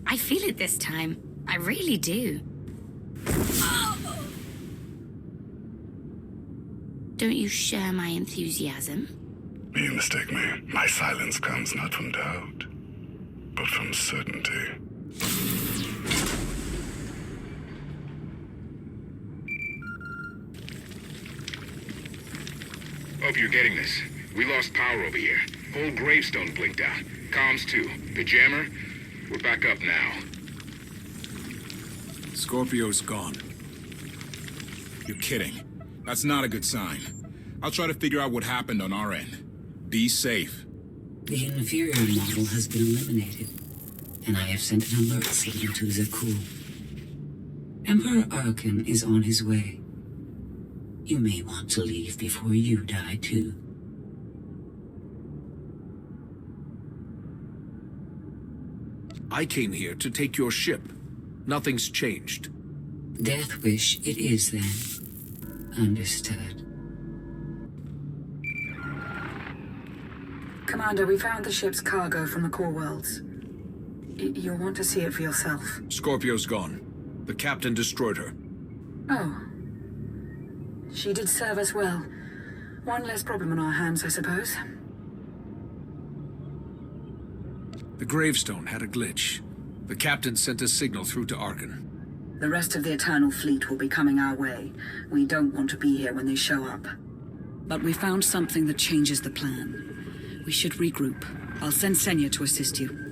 I feel it this time. I really do. Don't you share my enthusiasm? You mistake me. My silence comes not from doubt, but from certainty. Hope you're getting this. We lost power over here. Whole gravestone blinked out. Comms too. The jammer? We're back up now. Scorpio's gone. You're kidding. That's not a good sign. I'll try to figure out what happened on our end. Be safe. The inferior model has been eliminated, and I have sent an alert signal to Zakuul. Emperor Arkin is on his way. You may want to leave before you die, too. I came here to take your ship. Nothing's changed. Death wish it is, then. Understood. Commander, we found the ship's cargo from the core worlds. You'll want to see it for yourself. Scorpio's gone. The captain destroyed her. Oh. She did serve us well. One less problem on our hands, I suppose. The gravestone had a glitch. The captain sent a signal through to Arkan. The rest of the Eternal Fleet will be coming our way. We don't want to be here when they show up. But we found something that changes the plan. We should regroup. I'll send Senya to assist you.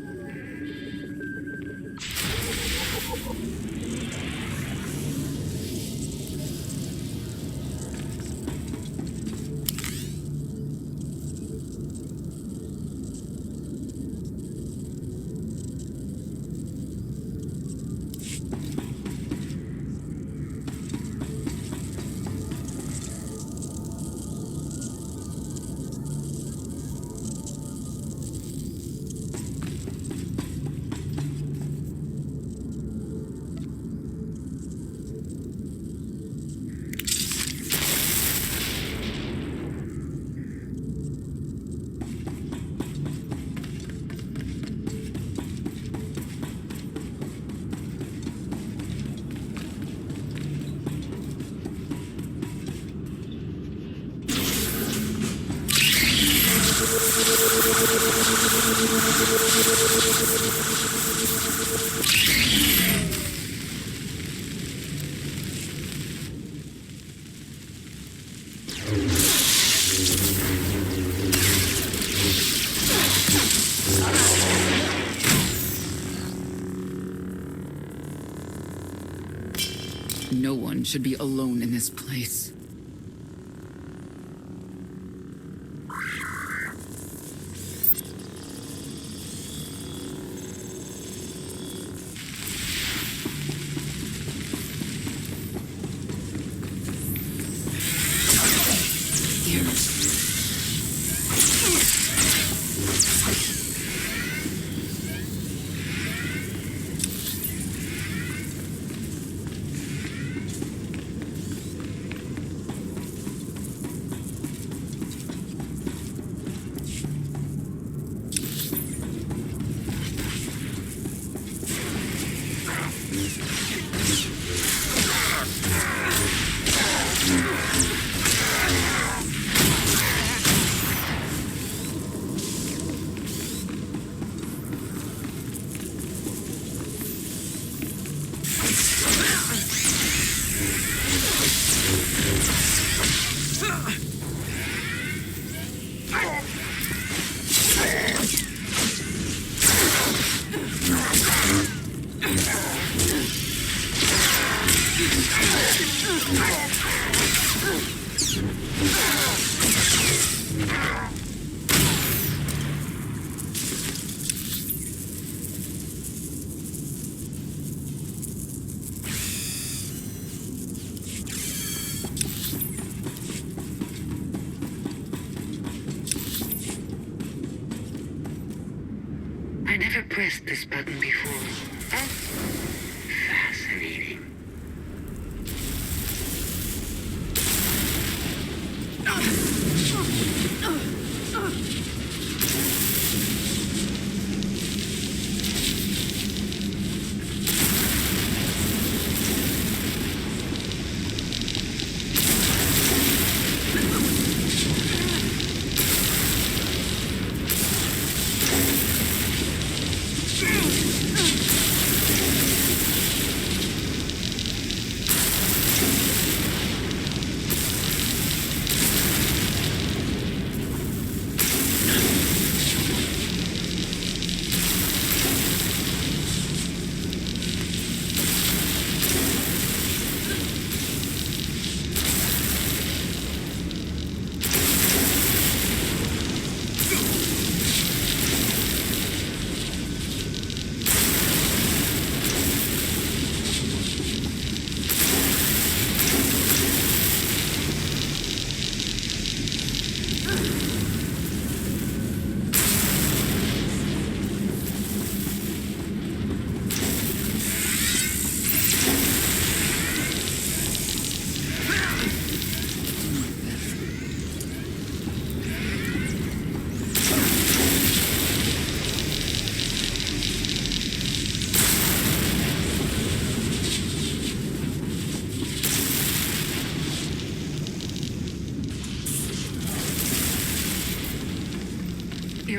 No one should be alone in this place. I never pressed this button before. Oh, fascinating.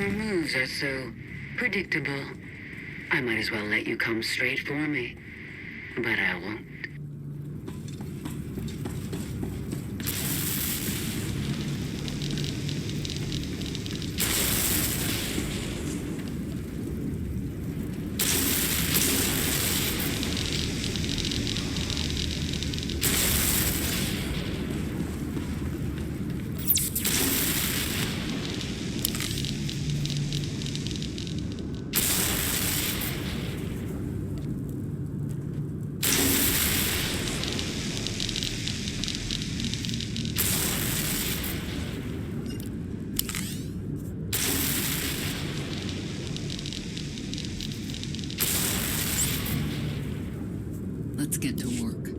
Your moves are so predictable. I might as well let you come straight for me. But I won't. Let's get to work.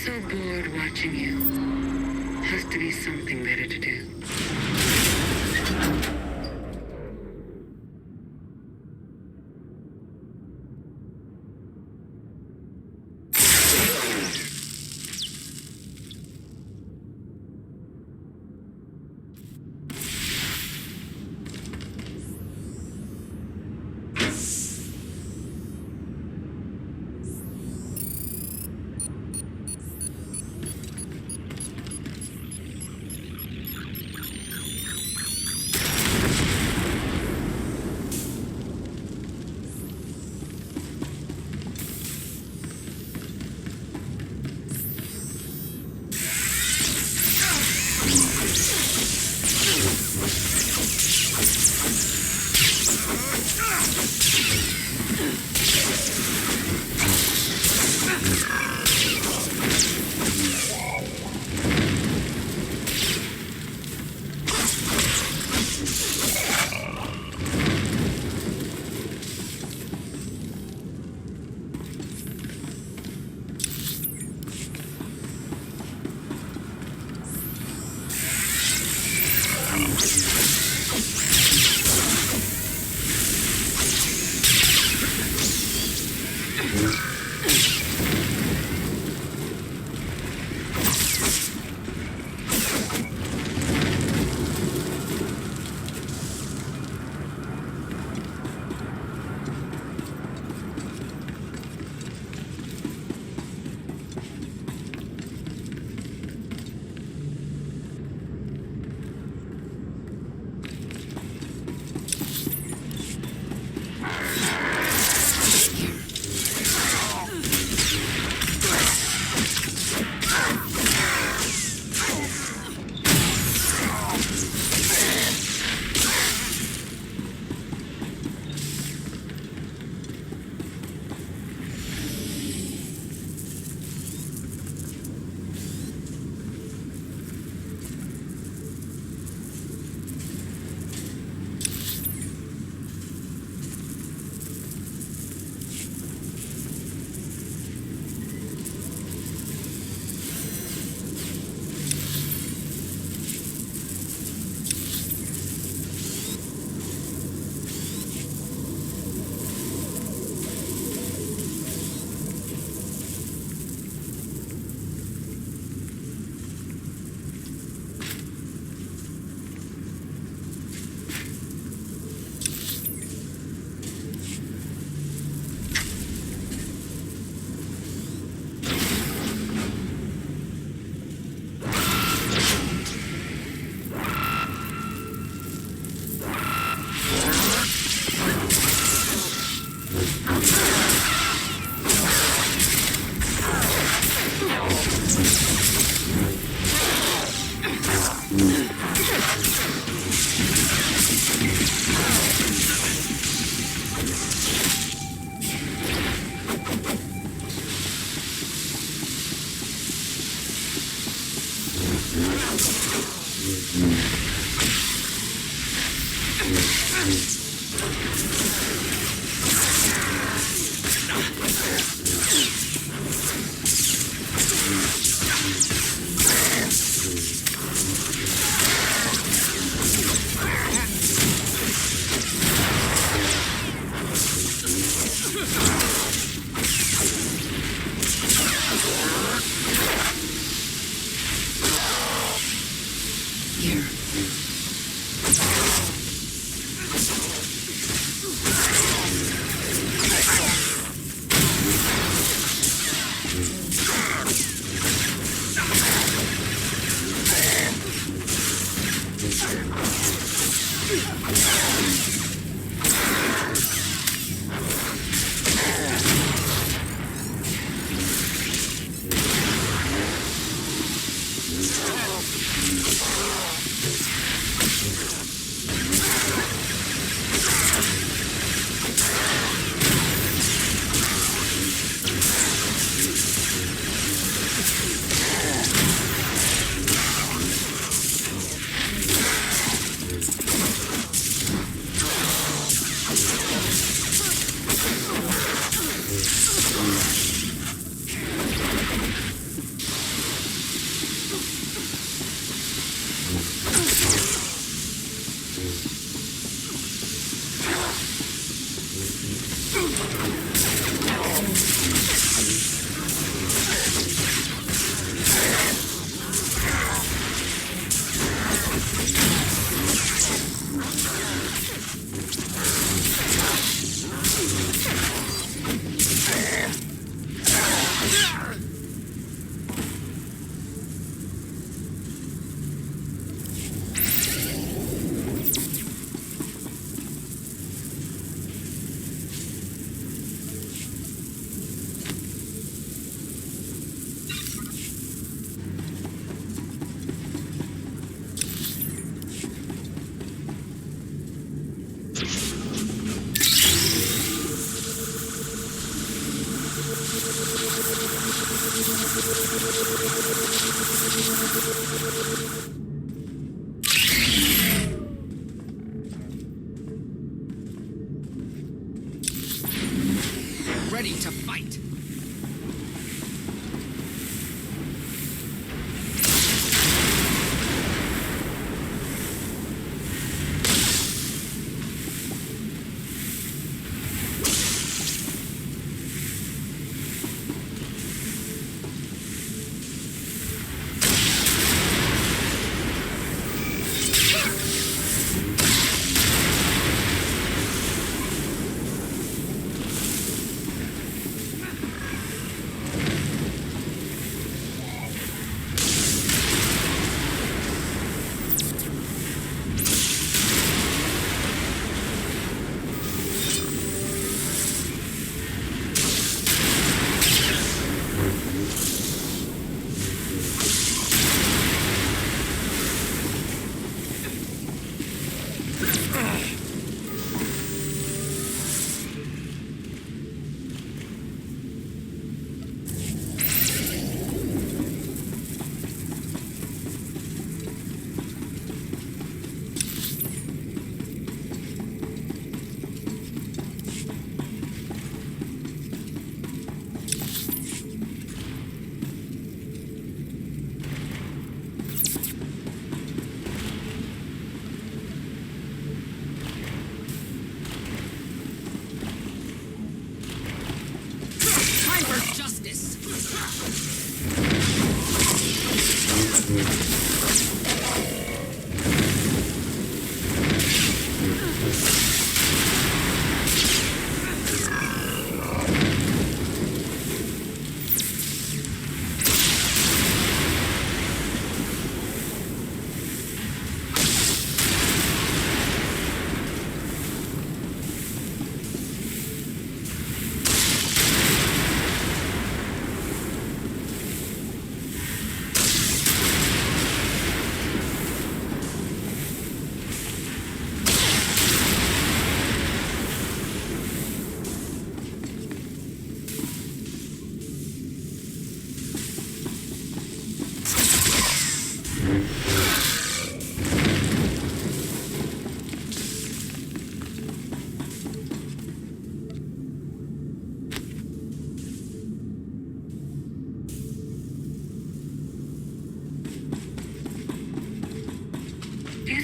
So bored watching you. Has to be something better to do. Ready to fight.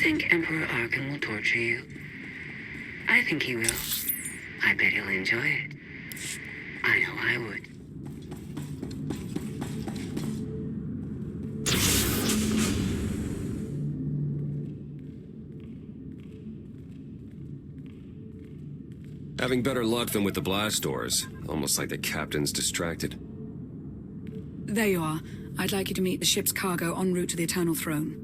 think Emperor Arkin will torture you? I think he will. I bet he'll enjoy it. I know I would. Having better luck than with the blast doors. Almost like the captain's distracted. There you are. I'd like you to meet the ship's cargo en route to the Eternal Throne.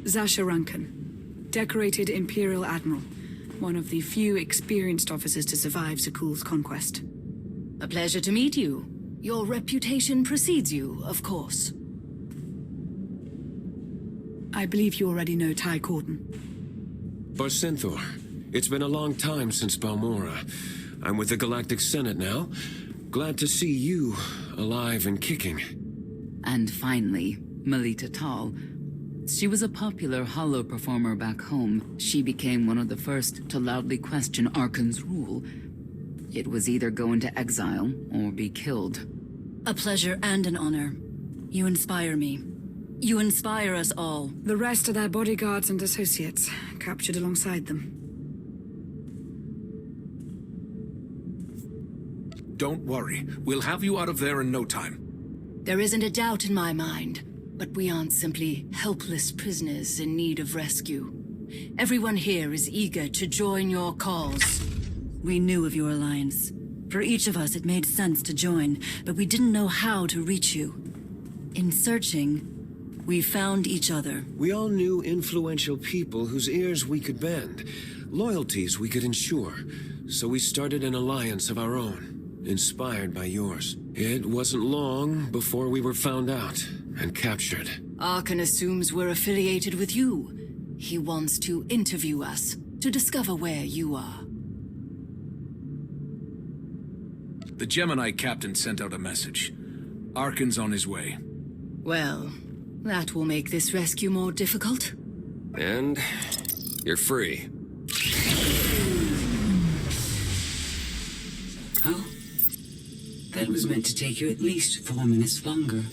Swtor Running, decorated Imperial Admiral. One of the few experienced officers to survive Zakuul's conquest. A pleasure to meet you. Your reputation precedes you, of course. I believe you already know Ty Corden. Barsenthor, it's been a long time since Balmora. I'm with the Galactic Senate now. Glad to see you alive and kicking. And finally, Melita Tal. She was a popular hollow performer back home. She became one of the first to loudly question Arkin's rule. It was either go into exile or be killed. A pleasure and an honor. You inspire me. You inspire us all. The rest are their bodyguards and associates, captured alongside them. Don't worry. We'll have you out of there in no time. There isn't a doubt in my mind, but we aren't simply helpless prisoners in need of rescue. Everyone here is eager to join your cause. We knew of your alliance. For each of us, it made sense to join, but we didn't know how to reach you. In searching, we found each other. We all knew influential people whose ears we could bend, loyalties we could ensure. So we started an alliance of our own, inspired by yours. It wasn't long before we were found out and captured. Arkin assumes we're affiliated with you. He wants to interview us, to discover where you are. The Gemini captain sent out a message. Arkin's on his way. Well, that will make this rescue more difficult. And you're free. Oh? That was meant to take you at least 4 minutes longer.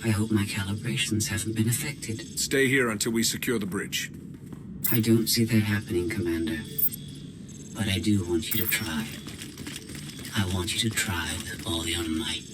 I hope my calibrations haven't been affected. Stay here until we secure the bridge. I don't see that happening, Commander. But I do want you to try. I want you to try with all your might.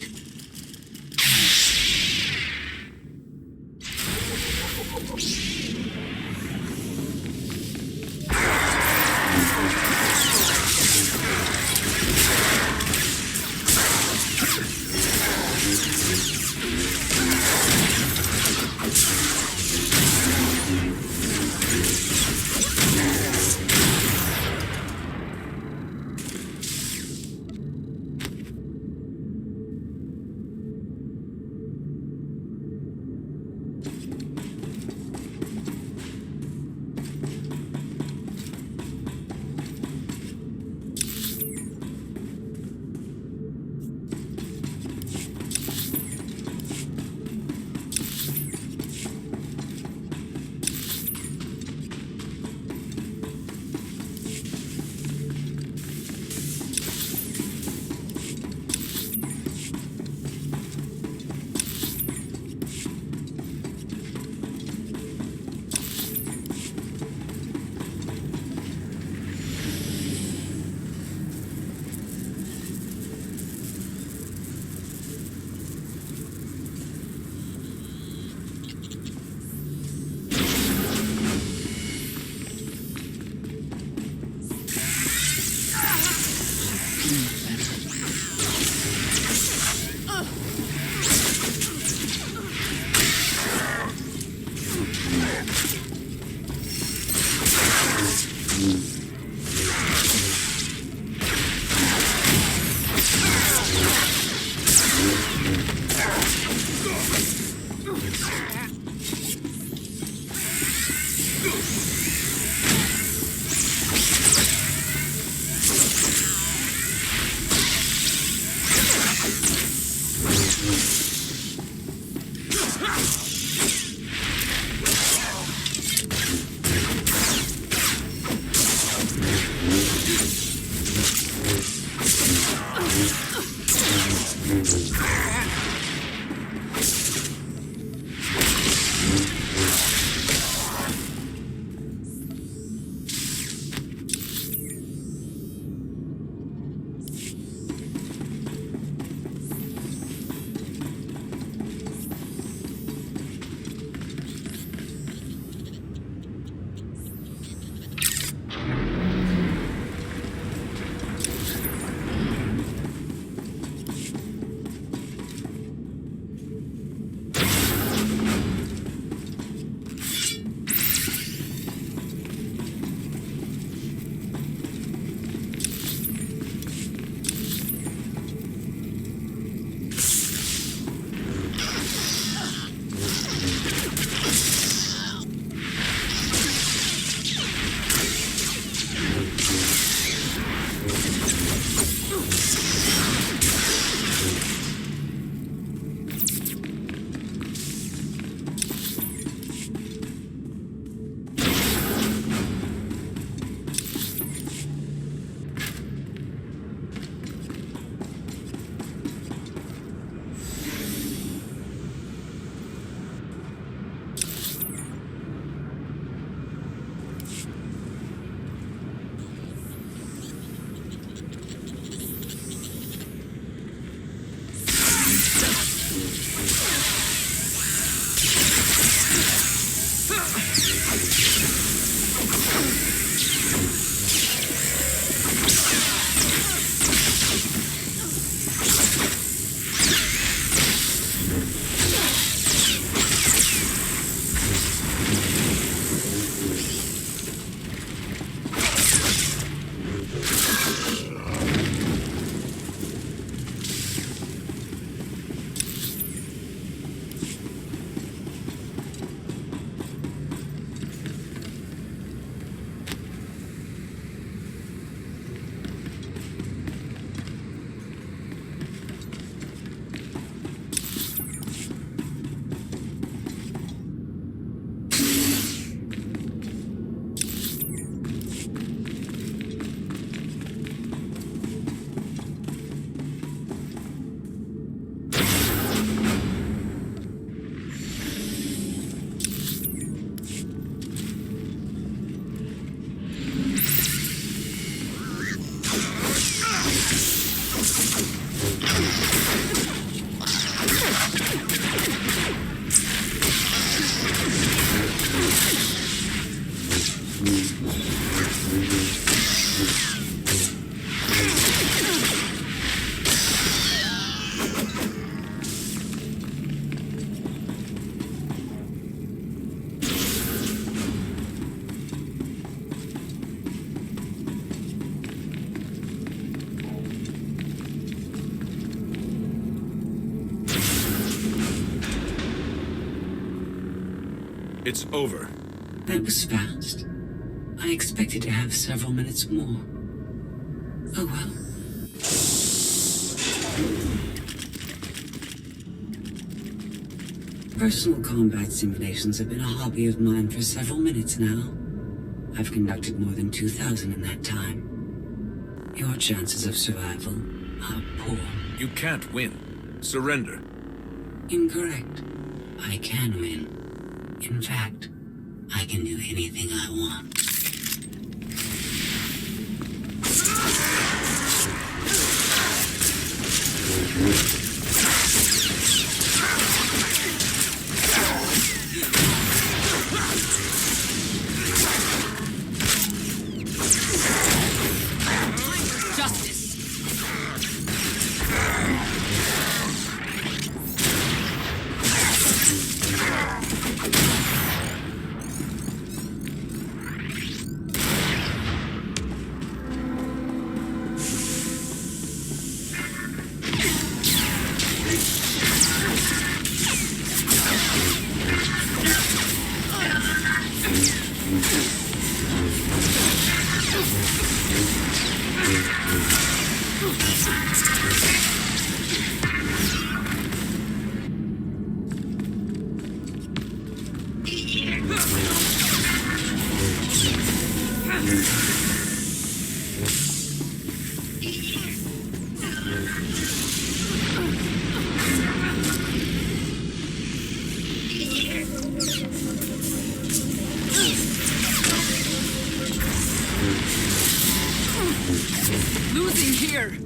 It's over. That was fast. I expected to have several minutes more. Oh well. Personal combat simulations have been a hobby of mine for several minutes now. I've conducted more than 2,000 in that time. Your chances of survival are poor. You can't win. Surrender. Incorrect. I can win. In fact, I can do anything I want. Losing here.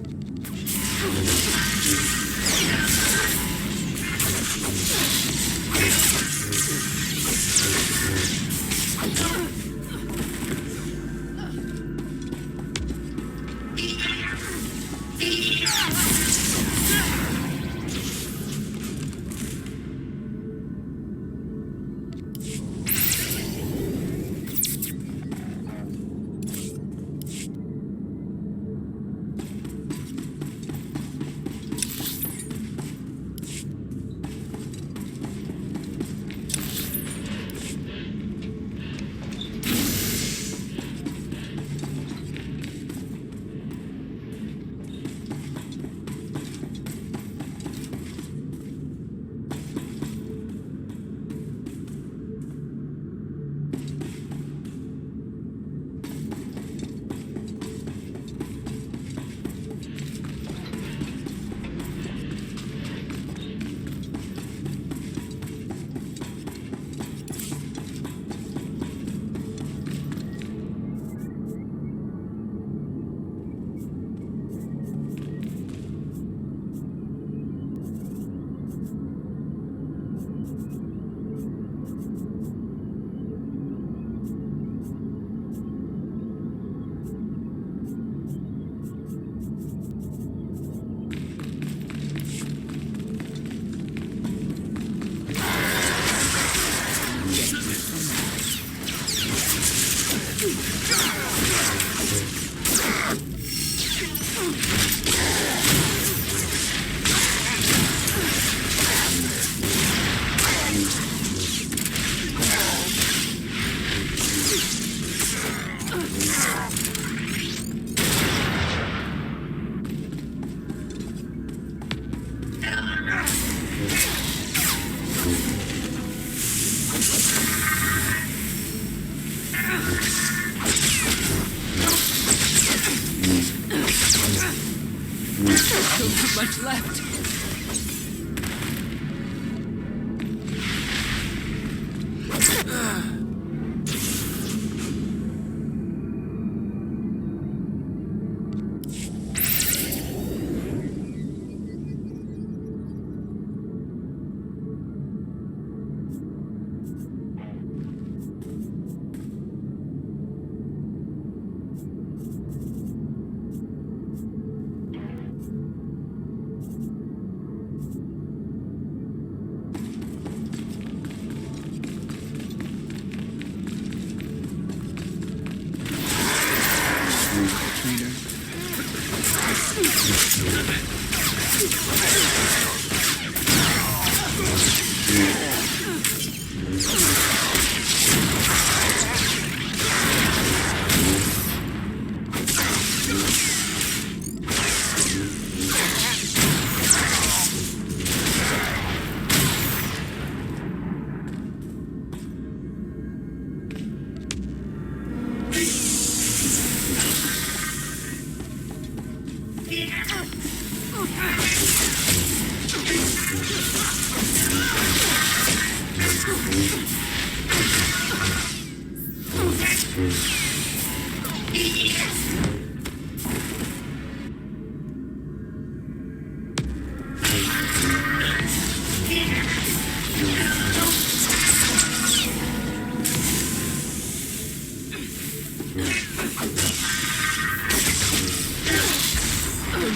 Still too much left.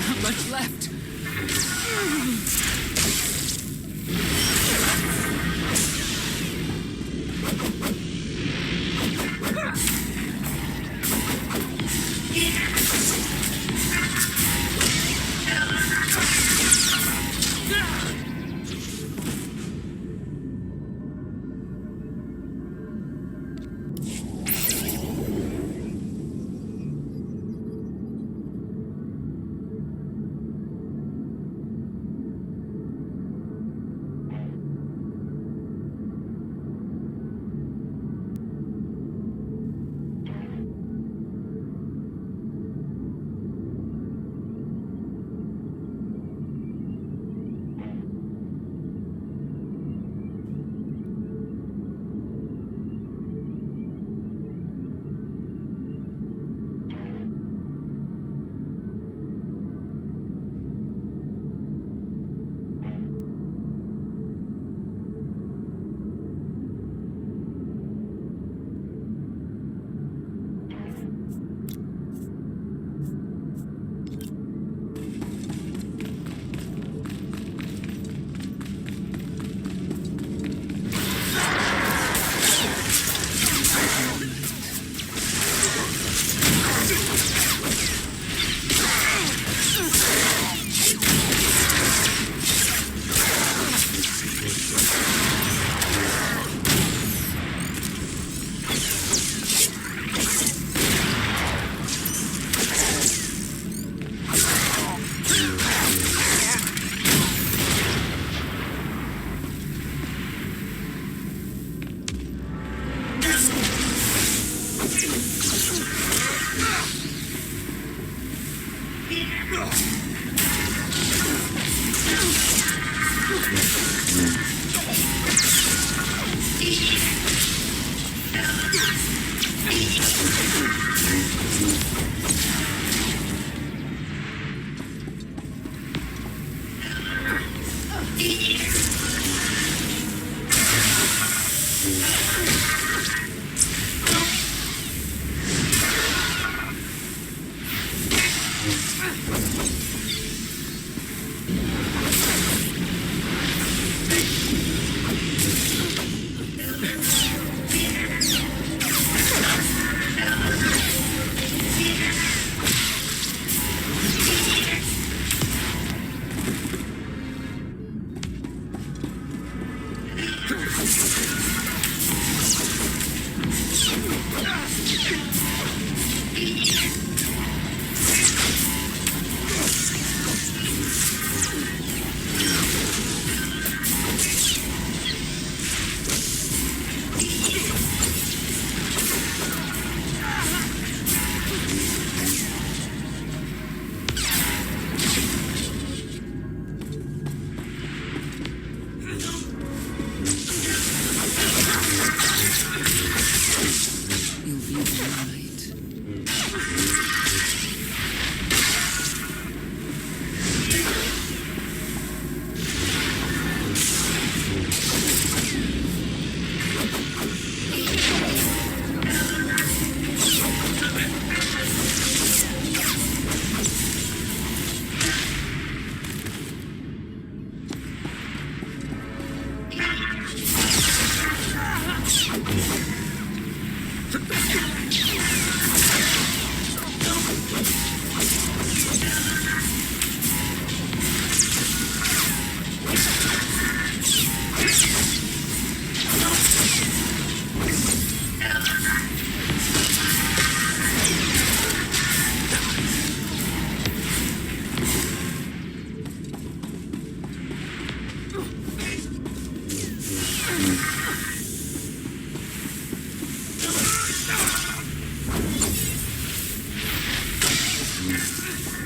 Not much left.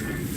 Time for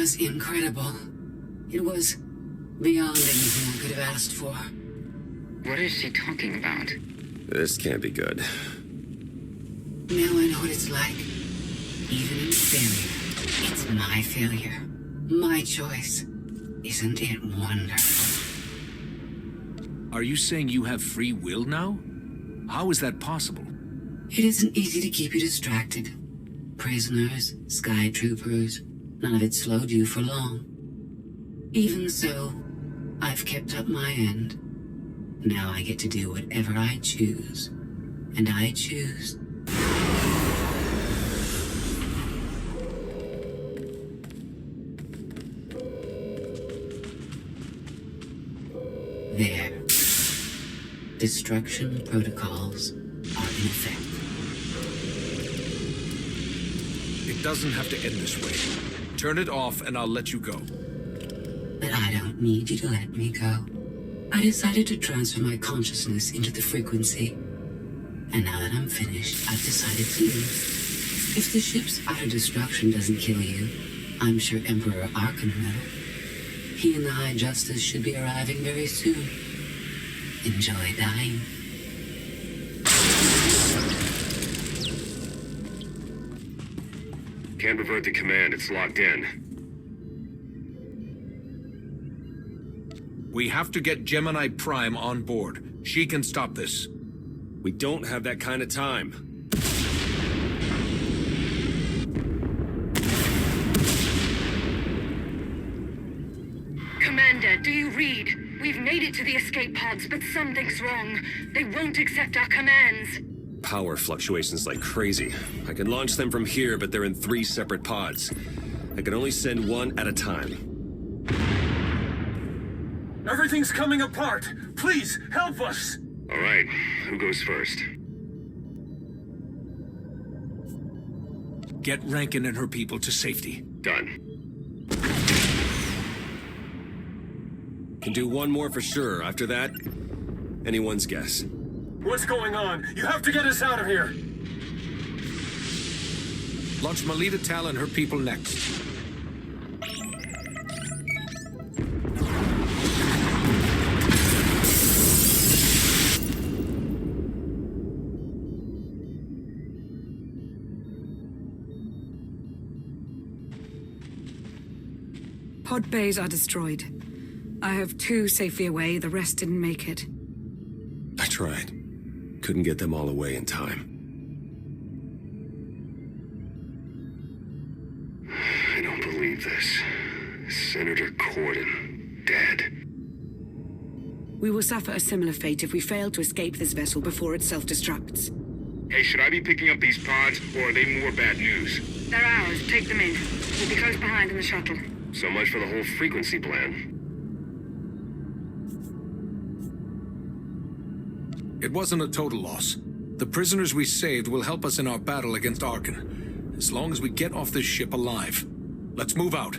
was incredible. It was beyond anything I could have asked for. What is she talking about? This can't be good. Now I know what it's like. Even in failure, it's my failure. My choice. Isn't it wonderful? Are you saying you have free will now? How is that possible? It isn't easy to keep you distracted. Prisoners, sky troopers, none of it slowed you for long. Even so, I've kept up my end. Now I get to do whatever I choose. And I choose... There. Destruction protocols are in effect. It doesn't have to end this way. Turn it off and I'll let you go. But I don't need you to let me go. I decided to transfer my consciousness into the frequency. And now that I'm finished, I've decided to leave. If the ship's utter destruction doesn't kill you, I'm sure Emperor Arkan will. He and the High Justice should be arriving very soon. Enjoy dying. Can't revert to command, it's locked in. We have to get Gemini Prime on board. She can stop this. We don't have that kind of time. Commander, do you read? We've made it to the escape pods, but something's wrong. They won't accept our commands. Power fluctuations like crazy. I can launch them from here, but they're in 3 separate pods. I can only send one at a time. Everything's coming apart. Please, help us. All right, who goes first? Get Rankin and her people to safety. Done. Can do one more for sure. After that, anyone's guess. What's going on? You have to get us out of here. Launch Melita Tal and her people next. pod bays are destroyed. I have 2 safely away, the rest didn't make it. I tried. Couldn't get them all away in time. I don't believe this. Senator Corden, dead. We will suffer a similar fate if we fail to escape this vessel before it self-destructs. Hey, should I be picking up these pods, or are they more bad news? They're ours. Take them in. We'll be close behind in the shuttle. So much for the whole frequency plan. It wasn't a total loss. The prisoners we saved will help us in our battle against Arkan, as long as we get off this ship alive. Let's move out.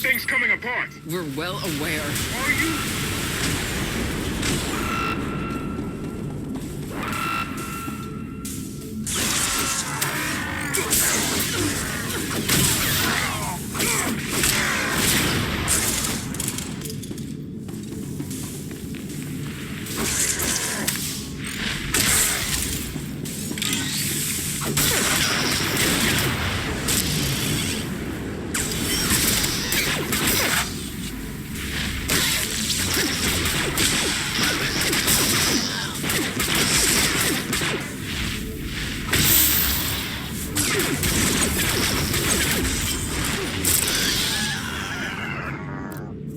thing's coming apart. We're well aware. Are you?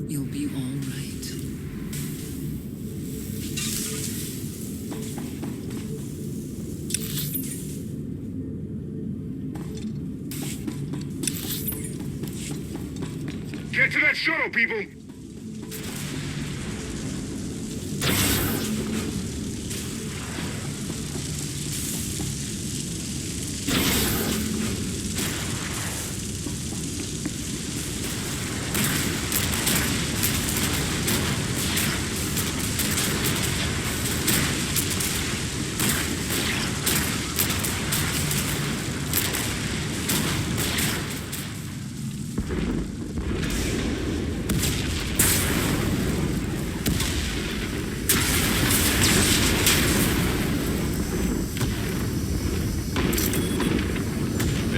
You'll be all right. Get to that shuttle, people!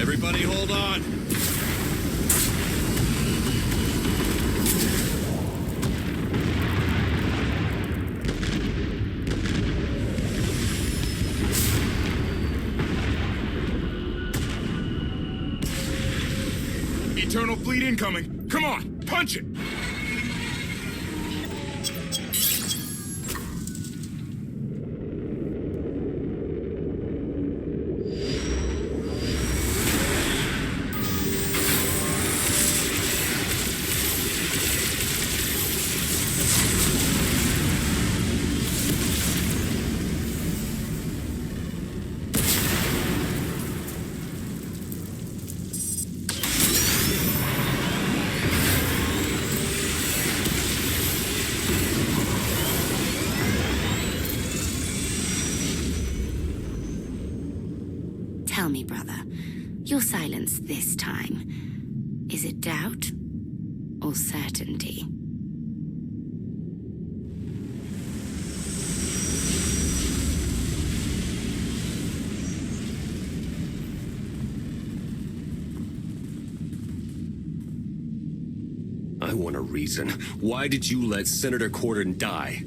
Everybody hold on. Eternal fleet incoming. Come on, punch it! Tell me, brother, your silence this time, is it doubt or certainty? I want a reason. Why did you let Senator Corden die?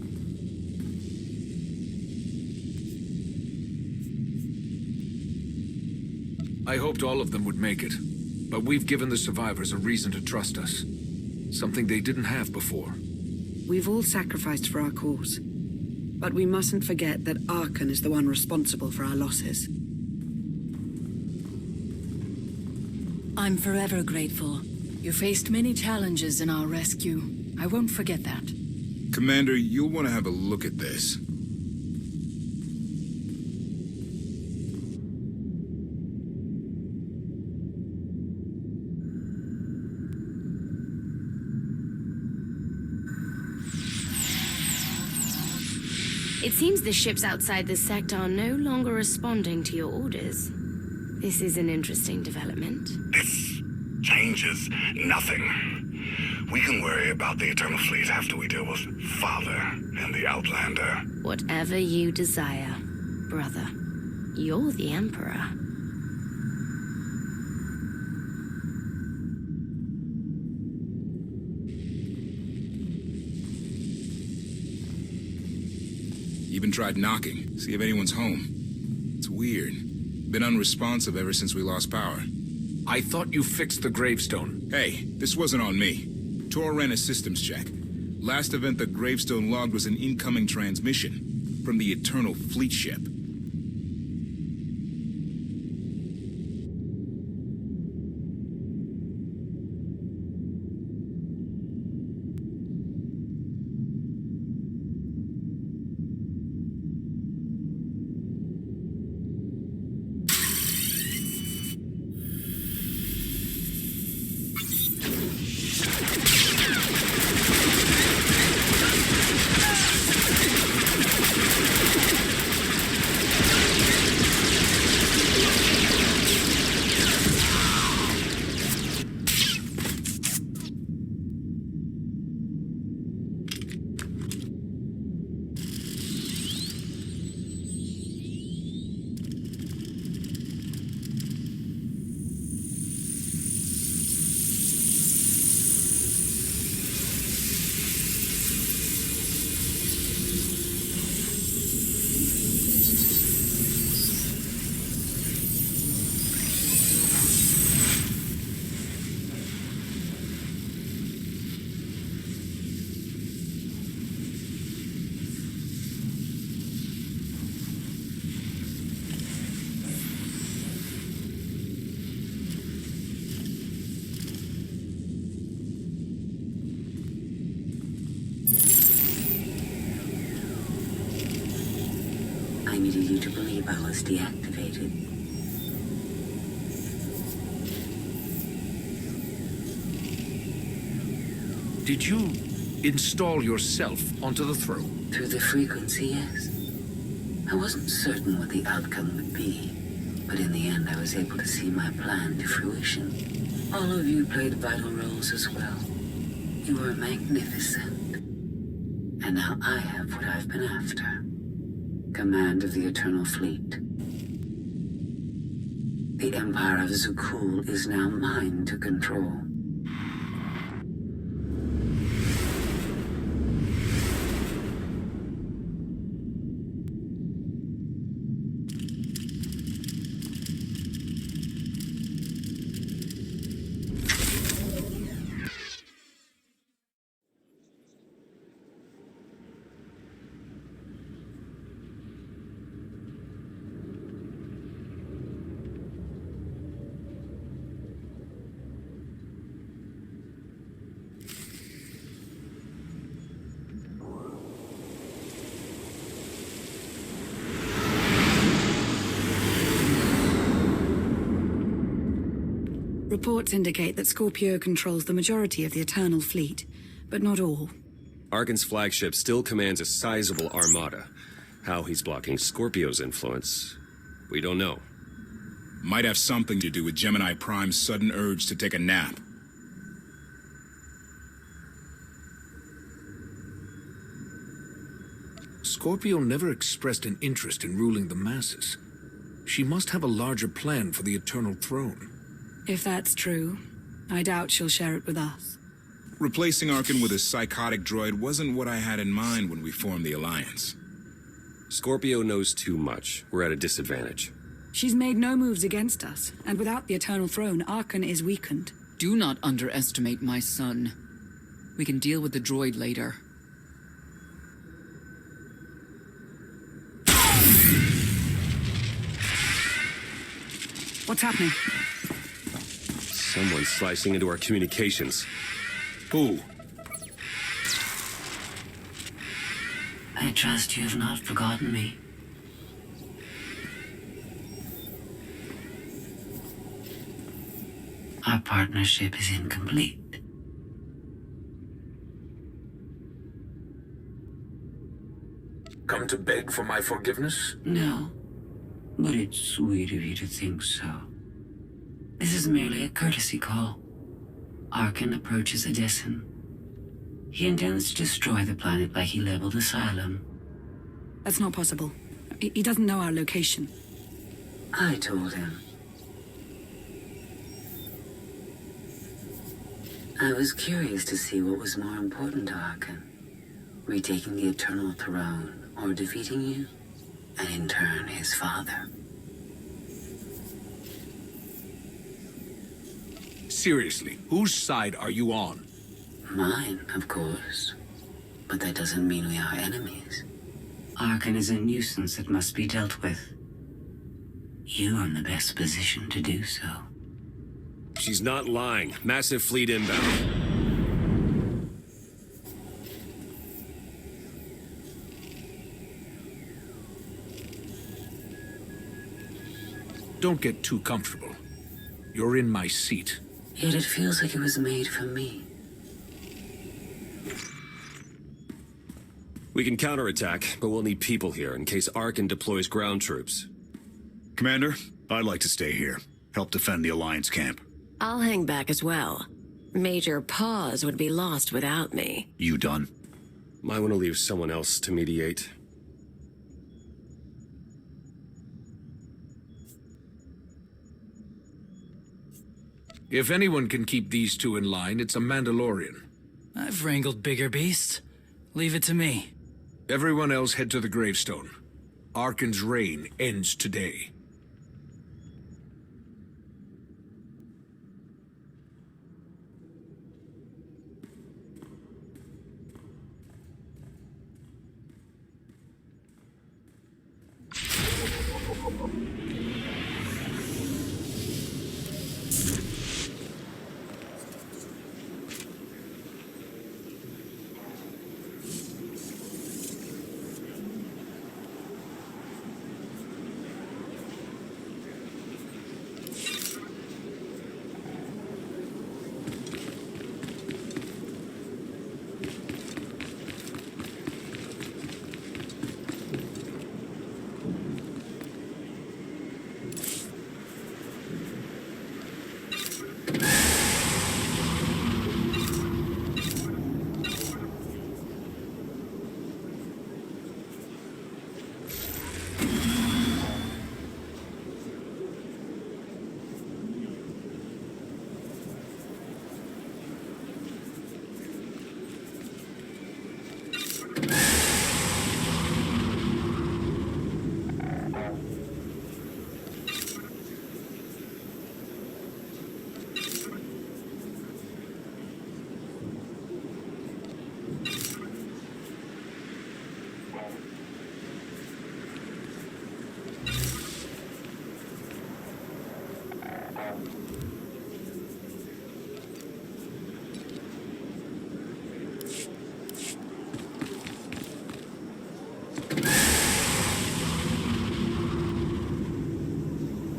I hoped all of them would make it, but we've given the survivors a reason to trust us. Something they didn't have before. We've all sacrificed for our cause. But we mustn't forget that Arkan is the one responsible for our losses. I'm forever grateful. You faced many challenges in our rescue. I won't forget that. Commander, you'll want to have a look at this. It seems the ships outside this sector are no longer responding to your orders. This is an interesting development. This changes nothing. We can worry about the Eternal Fleet after we deal with Father and the Outlander. Whatever you desire, brother. You're the Emperor. Even tried knocking, see if anyone's home. It's weird. Been unresponsive ever since we lost power. I thought you fixed the gravestone. Hey, this wasn't on me. Tor ran a systems check. Last event the gravestone logged was an incoming transmission from the Eternal Fleet ship. I needed you to believe I was deactivated. Did you install yourself onto the throne? Through the frequency, yes. I wasn't certain what the outcome would be, but in the end I was able to see my plan to fruition. All of you played vital roles as well. You were magnificent. And now I have what I've been after. Command of the Eternal Fleet. The Empire of Zukul is now mine to control. Reports indicate that Scorpio controls the majority of the Eternal Fleet, but not all. Arkan's flagship still commands a sizable armada. How he's blocking Scorpio's influence, we don't know. Might have something to do with Gemini Prime's sudden urge to take a nap. Scorpio never expressed an interest in ruling the masses. She must have a larger plan for the Eternal Throne. If that's true, I doubt she'll share it with us. Replacing Arkan with a psychotic droid wasn't what I had in mind when we formed the Alliance. Scorpio knows too much. We're at a disadvantage. She's made no moves against us, and without the Eternal Throne, Arkan is weakened. Do not underestimate my son. We can deal with the droid later. What's happening? Someone's slicing into our communications. Who? I trust you have not forgotten me. Our partnership is incomplete. Come to beg for my forgiveness? No, but it's sweet of you to think so. This is merely a courtesy call. Arkan approaches Edison. He intends to destroy the planet like he leveled Asylum. That's not possible. He doesn't know our location. I told him. I was curious to see what was more important to Arkan. Retaking the Eternal Throne, or defeating you, and in turn his father. Seriously, whose side are you on? Mine, of course. But that doesn't mean we are enemies. Arkan is a nuisance that must be dealt with. You are in the best position to do so. She's not lying. Massive fleet inbound. Don't get too comfortable. You're in my seat. Yet it feels like it was made for me. We can counterattack, but we'll need people here in case Arkan deploys ground troops. Commander, I'd like to stay here. Help defend the Alliance camp. I'll hang back as well. Major Pause would be lost without me. You done? Might want to leave someone else to mediate. If anyone can keep these two in line, it's a Mandalorian. I've wrangled bigger beasts. Leave it to me. Everyone else head to the gravestone. Arkan's reign ends today.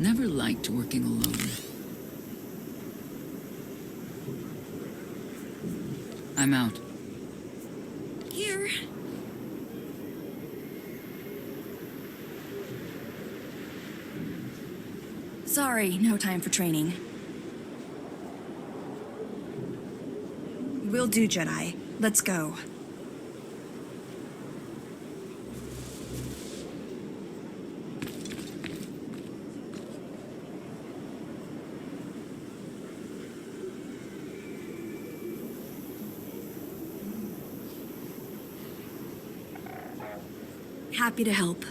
never liked working alone. I'm out. Here. Sorry, no time for training. Will do, Jedi. Let's go. Happy to help.